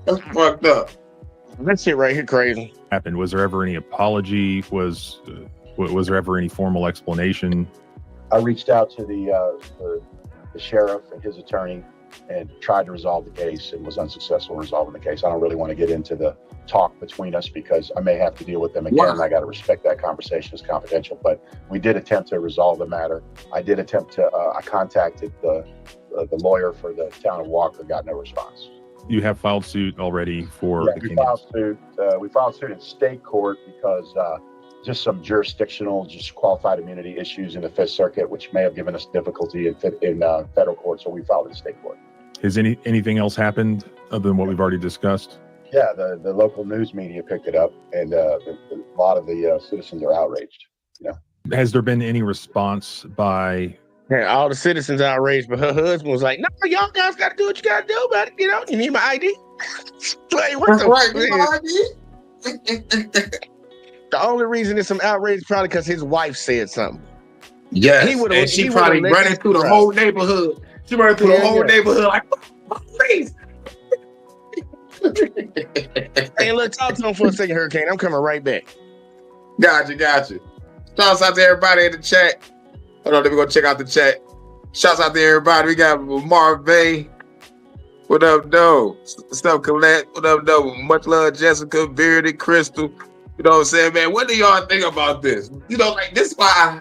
That's fucked up. That shit right here crazy. Happened? Was there ever any apology? Was there ever any formal explanation? I reached out to the sheriff and his attorney and tried to resolve the case and was unsuccessful in resolving the case. I don't really want to get into the talk between us because I may have to deal with them again. And I got to respect that conversation as confidential, but we did attempt to resolve the matter. I did attempt to, I contacted the lawyer for the town of Walker, got no response. You have filed suit already for the we filed suit. We filed suit in state court because just some jurisdictional, just qualified immunity issues in the Fifth Circuit, which may have given us difficulty in federal court. So we filed in state court. Has anything else happened other than what we've already discussed? Yeah, the local news media picked it up, and a lot of the citizens are outraged. You know, has there been any response by? Yeah, all the citizens outraged, but her husband was like, "No, y'all guys got to do what you got to do about it. You know, you need my ID." Like, what the right, need my ID? The only reason there's some outrage is probably because his wife said something. Yes, and she probably running through the whole neighborhood. She running through the whole neighborhood like, please. Hey, let's talk to him for a second, Hurricane. I'm coming right back. Gotcha. Shouts out to everybody in the chat. Hold on, let me go check out the chat. Shouts out to everybody. We got Marvin. What up, though? What's up, Colette? What up, though? Much love, Jessica, Beardy, Crystal. You know what I'm saying, man? What do y'all think about this? You know, like, this is why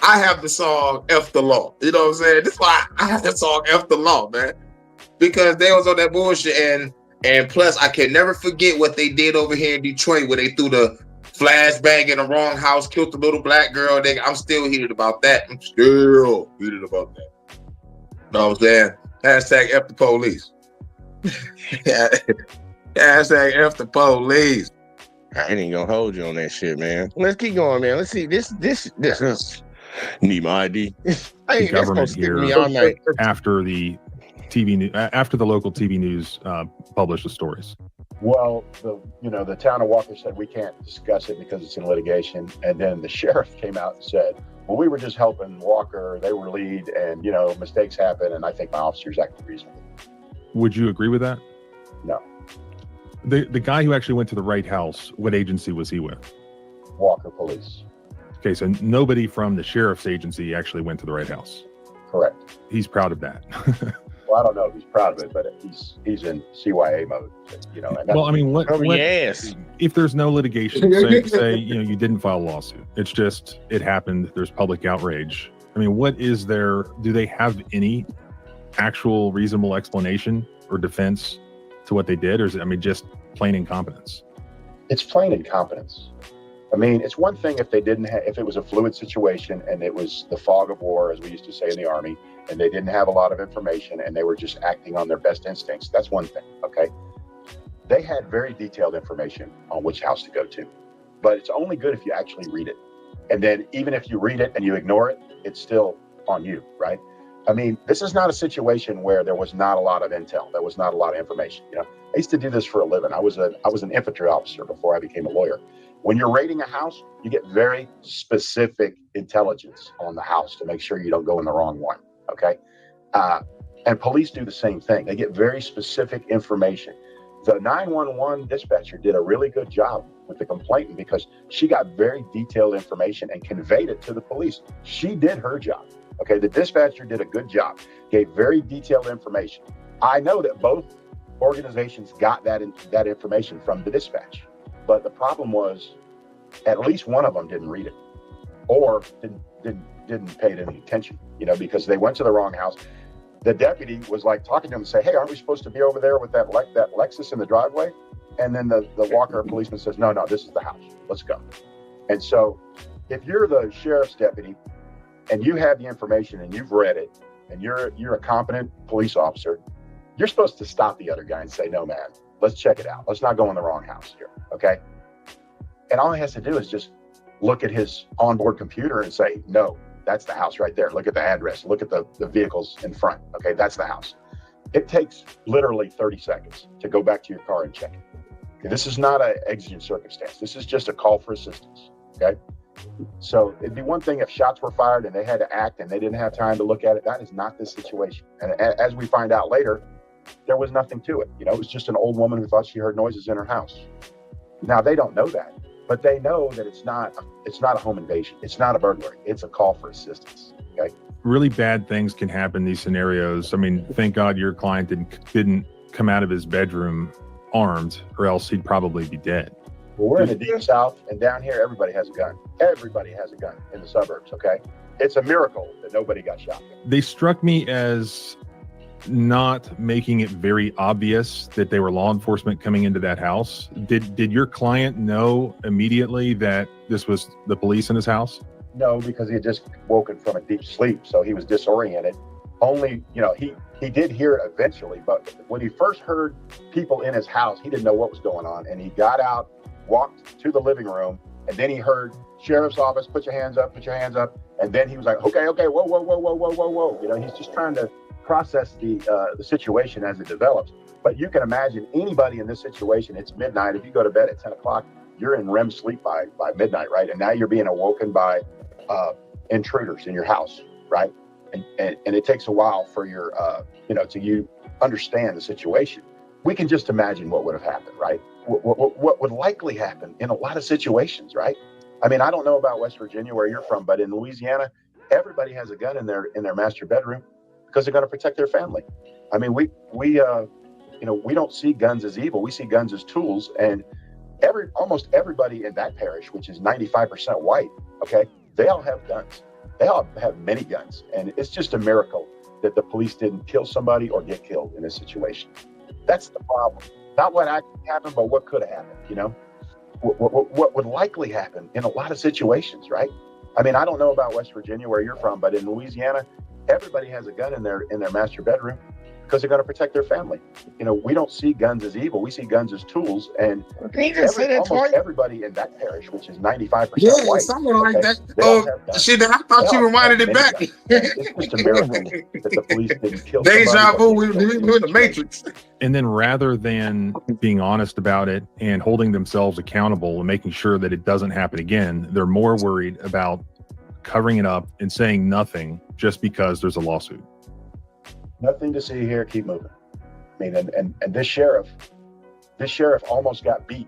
I have the song F the Law. You know what I'm saying? This is why I have the song F the Law, man. Because they was on that bullshit, and plus, I can never forget what they did over here in Detroit where they threw the flashbang in the wrong house, killed the little black girl. I'm still heated about that. I'm still heated about that. You know what I'm saying? Hashtag F the police. Hashtag F the police. I ain't gonna hold you on that shit, man. Let's keep going, man. Let's see. This need my ID. The government here me all night. after the local TV news published the stories. Well, the town of Walker said we can't discuss it because it's in litigation, and then the sheriff came out and said, well, we were just helping Walker. They were lead, and mistakes happen, and I think my officers acted reasonably. Would you agree with that? No. The guy who actually went to the right house, what agency was he with? Walker Police. Okay, so nobody from the sheriff's agency actually went to the right house. Correct. He's proud of that. Well, I don't know if he's proud of it, but he's in CYA mode. And well, I mean, yes. If there's no litigation, say you didn't file a lawsuit. It's just it happened. There's public outrage. I mean, what is there? Do they have any actual reasonable explanation or defense to what they did, or is it, just plain incompetence? It's plain incompetence. I mean, it's one thing if they didn't have, if it was a fluid situation and it was the fog of war, as we used to say in the Army, and they didn't have a lot of information and they were just acting on their best instincts. That's one thing, okay? They had very detailed information on which house to go to, but it's only good if you actually read it. And then even if you read it and you ignore it, it's still on you, right? I mean, this is not a situation where there was not a lot of intel. There was not a lot of information. I used to do this for a living. I was an infantry officer before I became a lawyer. When you're raiding a house, you get very specific intelligence on the house to make sure you don't go in the wrong one, okay? And police do the same thing. They get very specific information. The 911 dispatcher did a really good job with the complainant because she got very detailed information and conveyed it to the police. She did her job, okay? The dispatcher did a good job, gave very detailed information. I know that both organizations got that information from the dispatch. But the problem was, at least one of them didn't read it, or didn't pay it any attention. Because they went to the wrong house. The deputy was like talking to him and say, "Hey, aren't we supposed to be over there with that Lexus in the driveway?" And then the Walker policeman says, "No, this is the house. Let's go." And so, if you're the sheriff's deputy and you have the information and you've read it, and you're a competent police officer, you're supposed to stop the other guy and say, "No, man. Let's check it out. Let's not go in the wrong house here, okay?" And all he has to do is just look at his onboard computer and say, "No, that's the house right there. Look at the address. Look at the vehicles in front. Okay, that's the house." It takes literally 30 seconds to go back to your car and check it. Okay, this is not an exigent circumstance. This is just a call for assistance, okay? So it'd be one thing if shots were fired and they had to act and they didn't have time to look at it. That is not this situation. And as we find out later, there was nothing to it. It was just an old woman who thought she heard noises in her house. Now they don't know that, but they know that it's not a home invasion. It's not a burglary. It's a call for assistance. Okay. Really bad things can happen in these scenarios. Thank God your client didn't come out of his bedroom armed, or else he'd probably be dead. Well, we're in the deep south, and down here everybody has a gun. Everybody has a gun in the suburbs. Okay. It's a miracle that nobody got shot. They struck me as not making it very obvious that they were law enforcement coming into that house. Did your client know immediately that this was the police in his house? No, because he had just woken from a deep sleep, so he was disoriented. Only, He did hear it eventually, but when he first heard people in his house, he didn't know what was going on. And he got out, walked to the living room, and then he heard sheriff's office, put your hands up, put your hands up. And then he was like, okay, whoa. You know, he's just trying to process the situation as it develops. But you can imagine anybody in this situation, it's midnight. If you go to bed at 10 o'clock, you're in REM sleep by midnight, right? And now you're being awoken by intruders in your house, right? And it takes a while for your, you understand the situation. We can just imagine what would have happened, right? What would likely happen in a lot of situations, right? I mean, I don't know about West Virginia where you're from, but in Louisiana, everybody has a gun in their master bedroom because they're going to protect their family. I mean, we don't see guns as evil. We see guns as tools. And almost everybody in that parish, which is 95% white, okay, they all have guns. They all have many guns. And it's just a miracle that the police didn't kill somebody or get killed in this situation. That's the problem. Not what actually happened, but what could have happened, you know? What would likely happen in a lot of situations, right? I mean, I don't know about West Virginia where you're from, but in Louisiana, everybody has a gun in their master bedroom because they're going to protect their family. You know, we don't see guns as evil. We see guns as tools. And almost everybody in that parish, which is 95% white, something like that. Shit, I thought you reminded it back. It's just a miracle that the police didn't kill Deja vu, we somebody. in the Matrix. And then rather than being honest about it and holding themselves accountable and making sure that it doesn't happen again, they're more worried about covering it up and saying nothing just because there's a lawsuit. Nothing to see here. Keep moving. I mean, and this sheriff almost got beat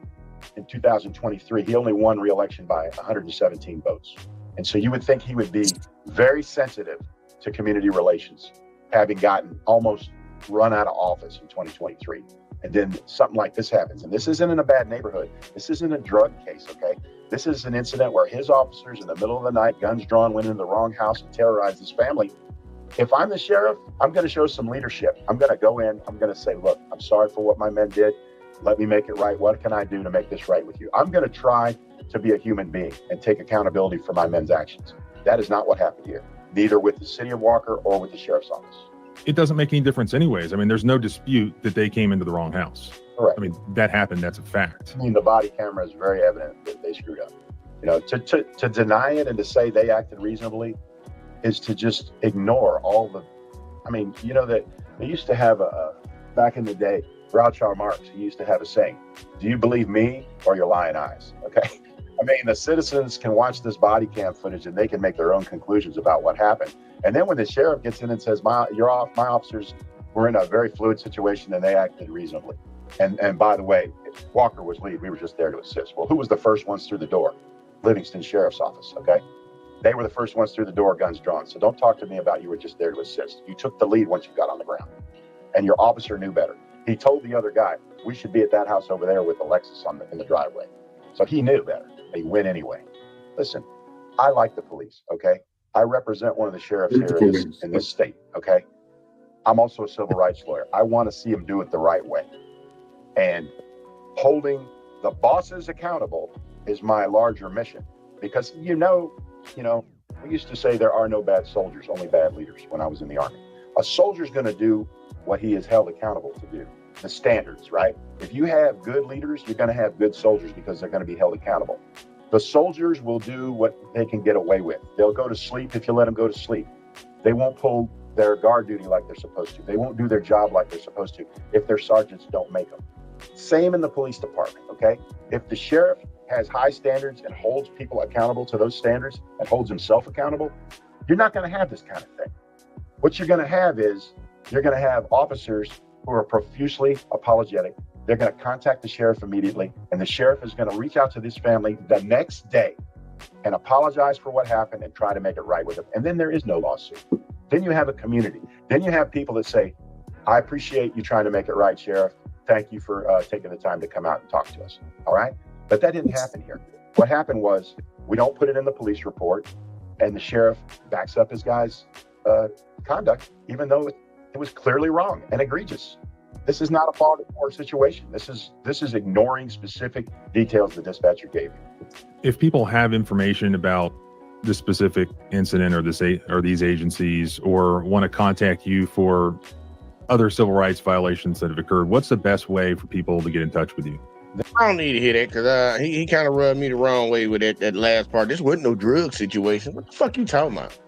in 2023. He only won re-election by 117 votes. And so you would think he would be very sensitive to community relations, having gotten almost run out of office in 2023. And then something like this happens. And this isn't in a bad neighborhood. This isn't a drug case, okay? This is an incident where his officers in the middle of the night, guns drawn, went into the wrong house and terrorized his family. If I'm the sheriff, I'm going to show some leadership. I'm going to go in. I'm going to say, look, I'm sorry for what my men did. Let me make it right. What can I do to make this right with you? I'm going to try to be a human being and take accountability for my men's actions. That is not what happened here, neither with the city of Walker or with the sheriff's office. It doesn't make any difference anyways. I mean, there's no dispute that they came into the wrong house. Correct. I mean, that happened. That's a fact. I mean, the body camera is very evident that they screwed up. You know, to deny it and to say they acted reasonably is to just ignore all the, I mean, you know, that they used to have back in the day, Groucho Marx, he used to have a saying, do you believe me or your lying eyes? Okay. I mean, the citizens can watch this body cam footage and they can make their own conclusions about what happened. And then when the sheriff gets in and says, my officers were in a very fluid situation and they acted reasonably. And by the way, Walker was lead. We were just there to assist. Well, who was the first ones through the door? Livingston Sheriff's Office. Okay. They were the first ones through the door, guns drawn. So don't talk to me about you were just there to assist. You took the lead once you got on the ground. And your officer knew better. He told the other guy, we should be at that house over there with the Lexus in the driveway. So he knew better. He went anyway. Listen, I like the police, okay? I represent one of the sheriffs here in this state, okay? I'm also a civil rights lawyer. I want to see them do it the right way. And holding the bosses accountable is my larger mission. Because, you know, we used to say there are no bad soldiers, only bad leaders when I was in the Army. A soldier's going to do what he is held accountable to do. The standards, right? If you have good leaders, you're going to have good soldiers because they're going to be held accountable. The soldiers will do what they can get away with. They'll go to sleep if you let them go to sleep. They won't pull their guard duty like they're supposed to. They won't do their job like they're supposed to if their sergeants don't make them. Same in the police department, okay? If the sheriff has high standards and holds people accountable to those standards and holds himself accountable, you're not going to have this kind of thing. What you're going to have is you're going to have officers who are profusely apologetic. They're going to contact the sheriff immediately, and the sheriff is going to reach out to this family the next day and apologize for what happened and try to make it right with them. And then there is no lawsuit. Then you have a community. Then you have people that say, I appreciate you trying to make it right, Sheriff. Thank you for taking the time to come out and talk to us. All right? But that didn't happen here. What happened was we don't put it in the police report, and the sheriff backs up his guy's conduct, even though it was clearly wrong and egregious. This is not a fault or situation. This is ignoring specific details the dispatcher gave you. If people have information about this specific incident or these agencies, or want to contact you for other civil rights violations that have occurred, what's the best way for people to get in touch with you? I don't need to hear that because he kind of rubbed me the wrong way with that last part. This wasn't no drug situation. What the fuck you talking about?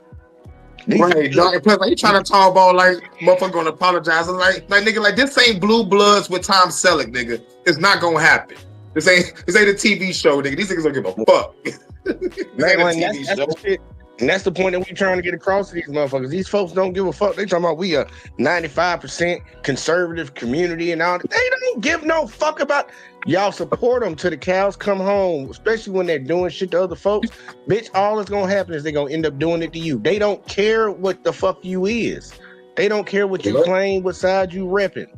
Right, dog. Plus, like, you trying to talk about like motherfucker gonna apologize. I'm like nigga, like this ain't Blue Bloods with Tom Selleck, nigga. It's not gonna happen. This ain't a TV show, nigga. These niggas don't give a fuck. And that's the point that we trying to get across to these motherfuckers. These folks don't give a fuck. They talking about we a 95% conservative community and all. They don't give no fuck about. Y'all support them till the cows come home, especially when they're doing shit to other folks. Bitch, all that's gonna happen is they're gonna end up doing it to you. They don't care what the fuck you is. They don't care what you claim, what side you repping.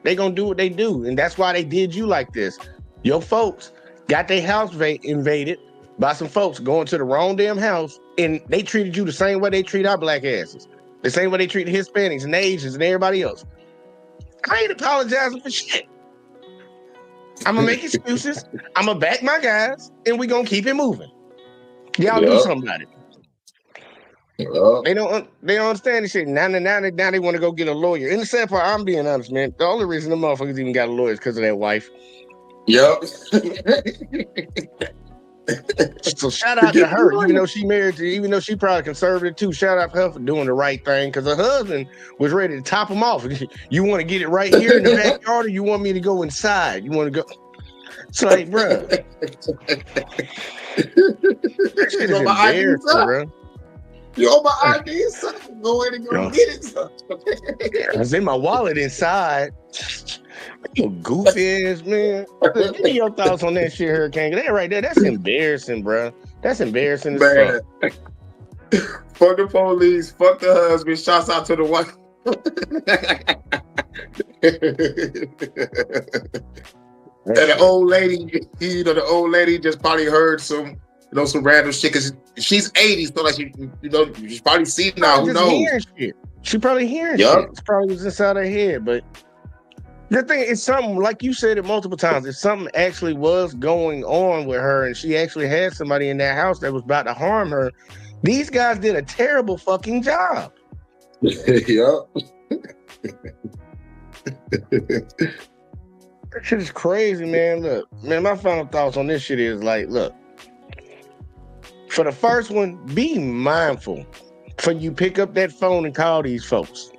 They gonna do what they do, and that's why they did you like this. Your folks got their house invaded by some folks going to the wrong damn house, and they treated you the same way they treat our black asses, the same way they treat the Hispanics and the Asians and everybody else. I ain't apologizing for shit. I'm gonna make excuses. I'm gonna back my guys, and we gonna keep it moving. Y'all do something about it. They don't understand this shit. Now they want to go get a lawyer. And the sad part, I'm being honest, man. The only reason the motherfuckers even got a lawyer is because of that wife. Yep. So shout out to her, even though she probably conservative too. Shout out to her for doing the right thing, because her husband was ready to top him off. You want to get it right here in the backyard, or you want me to go inside? You want to go? It's like, bro, that shit is embarrassing, bro. You on my ID, son? Go in and go get it, son. It's in my wallet inside. You goofy ass man. Give me your thoughts on that shit, Hurricane. That right there, that's embarrassing, bro. That's embarrassing as fuck. Fuck the police. Fuck the husband. Shouts out to the wife. And the old lady, the old lady just probably heard some random shit, because she's 80, so like she's probably seen now. Who knows? She probably hearing shit. It's probably was inside her head, but. The thing is, something like you said it multiple times. If something actually was going on with her, and she actually had somebody in that house that was about to harm her, these guys did a terrible fucking job. Yup. That shit is crazy, man. Look, man, my final thoughts on this shit is like, look, for the first one, be mindful for you pick up that phone and call these folks.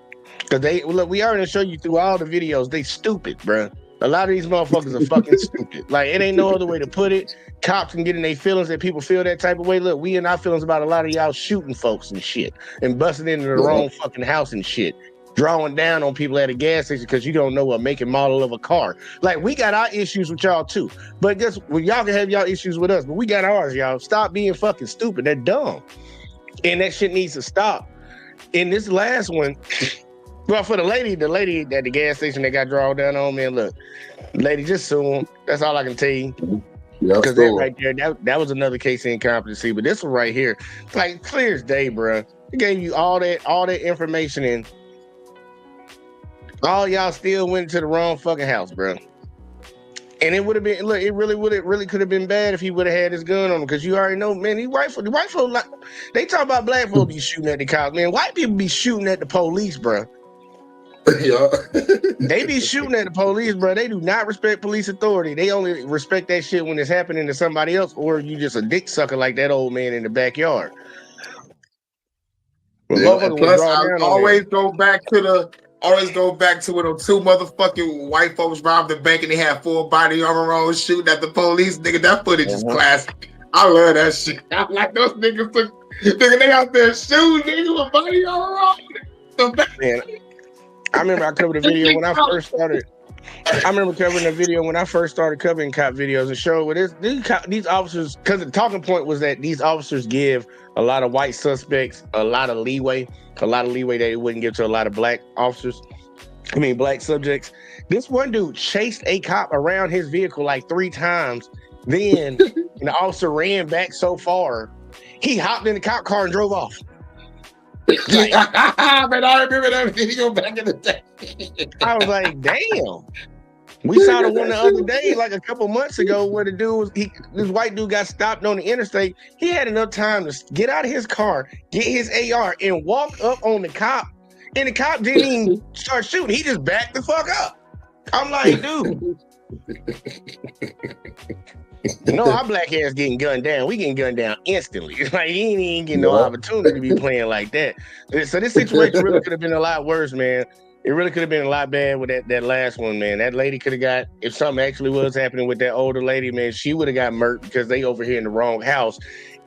Because we already show you through all the videos, they stupid, bro. A lot of these motherfuckers are fucking stupid. Like, it ain't no other way to put it. Cops can get in their feelings that people feel that type of way. Look, we in our feelings about a lot of y'all shooting folks and shit, and busting into the wrong fucking house and shit. Drawing down on people at a gas station because you don't know a make and model of a car. Like, we got our issues with y'all too. But y'all can have y'all issues with us, but we got ours, y'all. Stop being fucking stupid. They're dumb. And that shit needs to stop. In this last one, well, for the lady at the gas station that got drawn down on, man, look, lady, just sue him. That's all I can tell you. Because that right there, that was another case of incompetency. But this one right here, it's like clear as day, bro. It gave you all that information, and all y'all still went to the wrong fucking house, bro. And it would have been, look, it really could have been bad if he would have had his gun on him, because you already know, man, the white folk, like, they talk about black folk be shooting at the cops, man. White people be shooting at the police, bro. Yeah. They be shooting at the police, bro. They do not respect police authority. They only respect that shit when it's happening to somebody else, or you just a dick sucker like that old man in the backyard. And plus, I always go back to when them two motherfucking white folks robbed the bank and they had full body armor on shooting at the police. Nigga, that footage is classic. I love that shit. I'm like, those niggas, they out there shooting niggas with body armor on. Man, I remember I covered a video when I first started. covering cop videos and showed with these officers, because the talking point was that these officers give a lot of white suspects a lot of leeway they wouldn't give to a lot of black subjects. This one dude chased a cop around his vehicle like 3 times. Then the officer ran back so far, he hopped in the cop car and drove off. Like, man, I remember that video back in the day. I was like, damn. We saw the one the other day, like a couple months ago, where the dude was, this white dude got stopped on the interstate. He had enough time to get out of his car, get his AR, and walk up on the cop and the cop didn't even start shooting. He just backed the fuck up. I'm like, dude. No, our black ass getting gunned down. We getting gunned down instantly. Like, he ain't even getting no opportunity to be playing like that. So this situation really could have been a lot worse, man. It really could have been a lot bad with that last one, man. That lady could have got, if something actually was happening with that older lady, man, she would have got murked because they over here in the wrong house.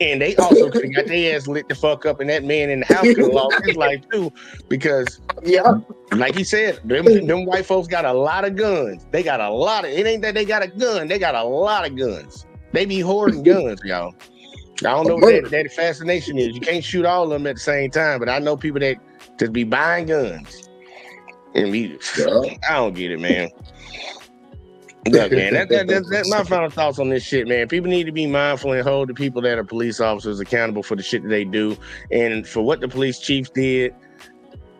And they also could have got their ass lit the fuck up, and that man in the house could have lost his life too. Because, like he said, them white folks got a lot of guns. They got a lot of, it ain't that they got a gun, they got a lot of guns. They be hoarding guns, y'all. I don't know what that fascination is. You can't shoot all of them at the same time, but I know people that just be buying guns. And I don't get it, man. Look, man, that's my final thoughts on this shit, man. People need to be mindful and hold the people that are police officers accountable for the shit that they do, and for what the police chief did.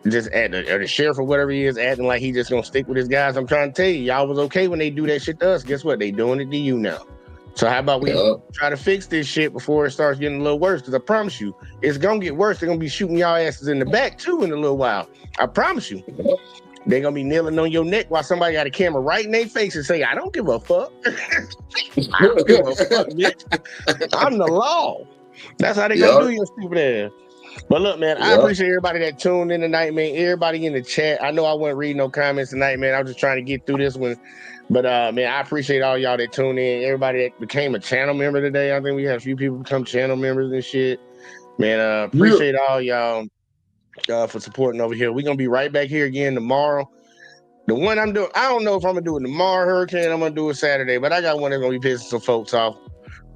Just or the sheriff or whatever he is, acting like he just gonna stick with his guys. I'm trying to tell you, y'all was okay when they do that shit to us. Guess what? They doing it to you now. So how about we try to fix this shit before it starts getting a little worse? Because I promise you, it's gonna get worse. They're gonna be shooting y'all asses in the back too in a little while. I promise you. They're gonna be kneeling on your neck while somebody got a camera right in their face and say, I don't give a fuck. I don't give a fuck, bitch. I'm the law. That's how they gonna do your stupid ass. But look, man, I appreciate everybody that tuned in tonight, man. Everybody in the chat. I know I wasn't reading no comments tonight, man. I was just trying to get through this one. But man, I appreciate all y'all that tuned in. Everybody that became a channel member today. I think we had a few people become channel members and shit. Man, appreciate all y'all. For supporting over here. We're gonna be right back here again tomorrow. The one I'm doing, I don't know if I'm gonna do it tomorrow, Hurricane. I'm gonna do it Saturday, but I got one that's gonna be pissing some folks off.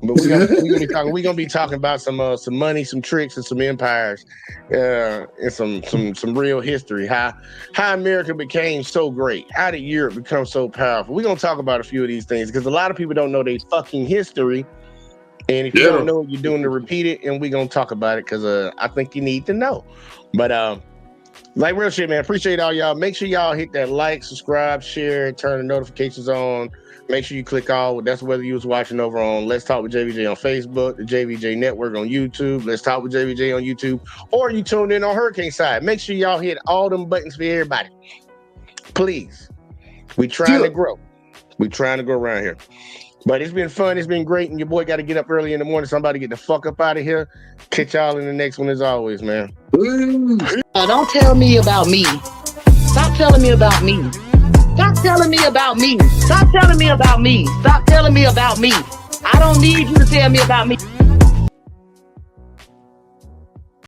But we're gonna be talking about some money, some tricks, and some empires, and some real history. How America became so great. How did Europe become so powerful? We're gonna talk about a few of these things because a lot of people don't know their fucking history. And if you don't know what you're doing to repeat it, and we're gonna talk about it because I think you need to know. But like real shit, man. Appreciate all y'all. Make sure y'all hit that like, subscribe, share, turn the notifications on. Make sure you click all. That's whether you was watching over on Let's Talk with JVJ on Facebook, the JVJ Network on YouTube, Let's Talk with JVJ on YouTube, or you tuned in on Hurricane Side. Make sure y'all hit all them buttons for everybody. Please. We trying to grow. We trying to grow around here. But it's been fun. It's been great. And your boy got to get up early in the morning. Somebody get the fuck up out of here. Catch y'all in the next one as always, man. Don't tell me about me. Stop telling me about me. Stop telling me about me. Stop telling me about me. Stop telling me about me. I don't need you to tell me about me.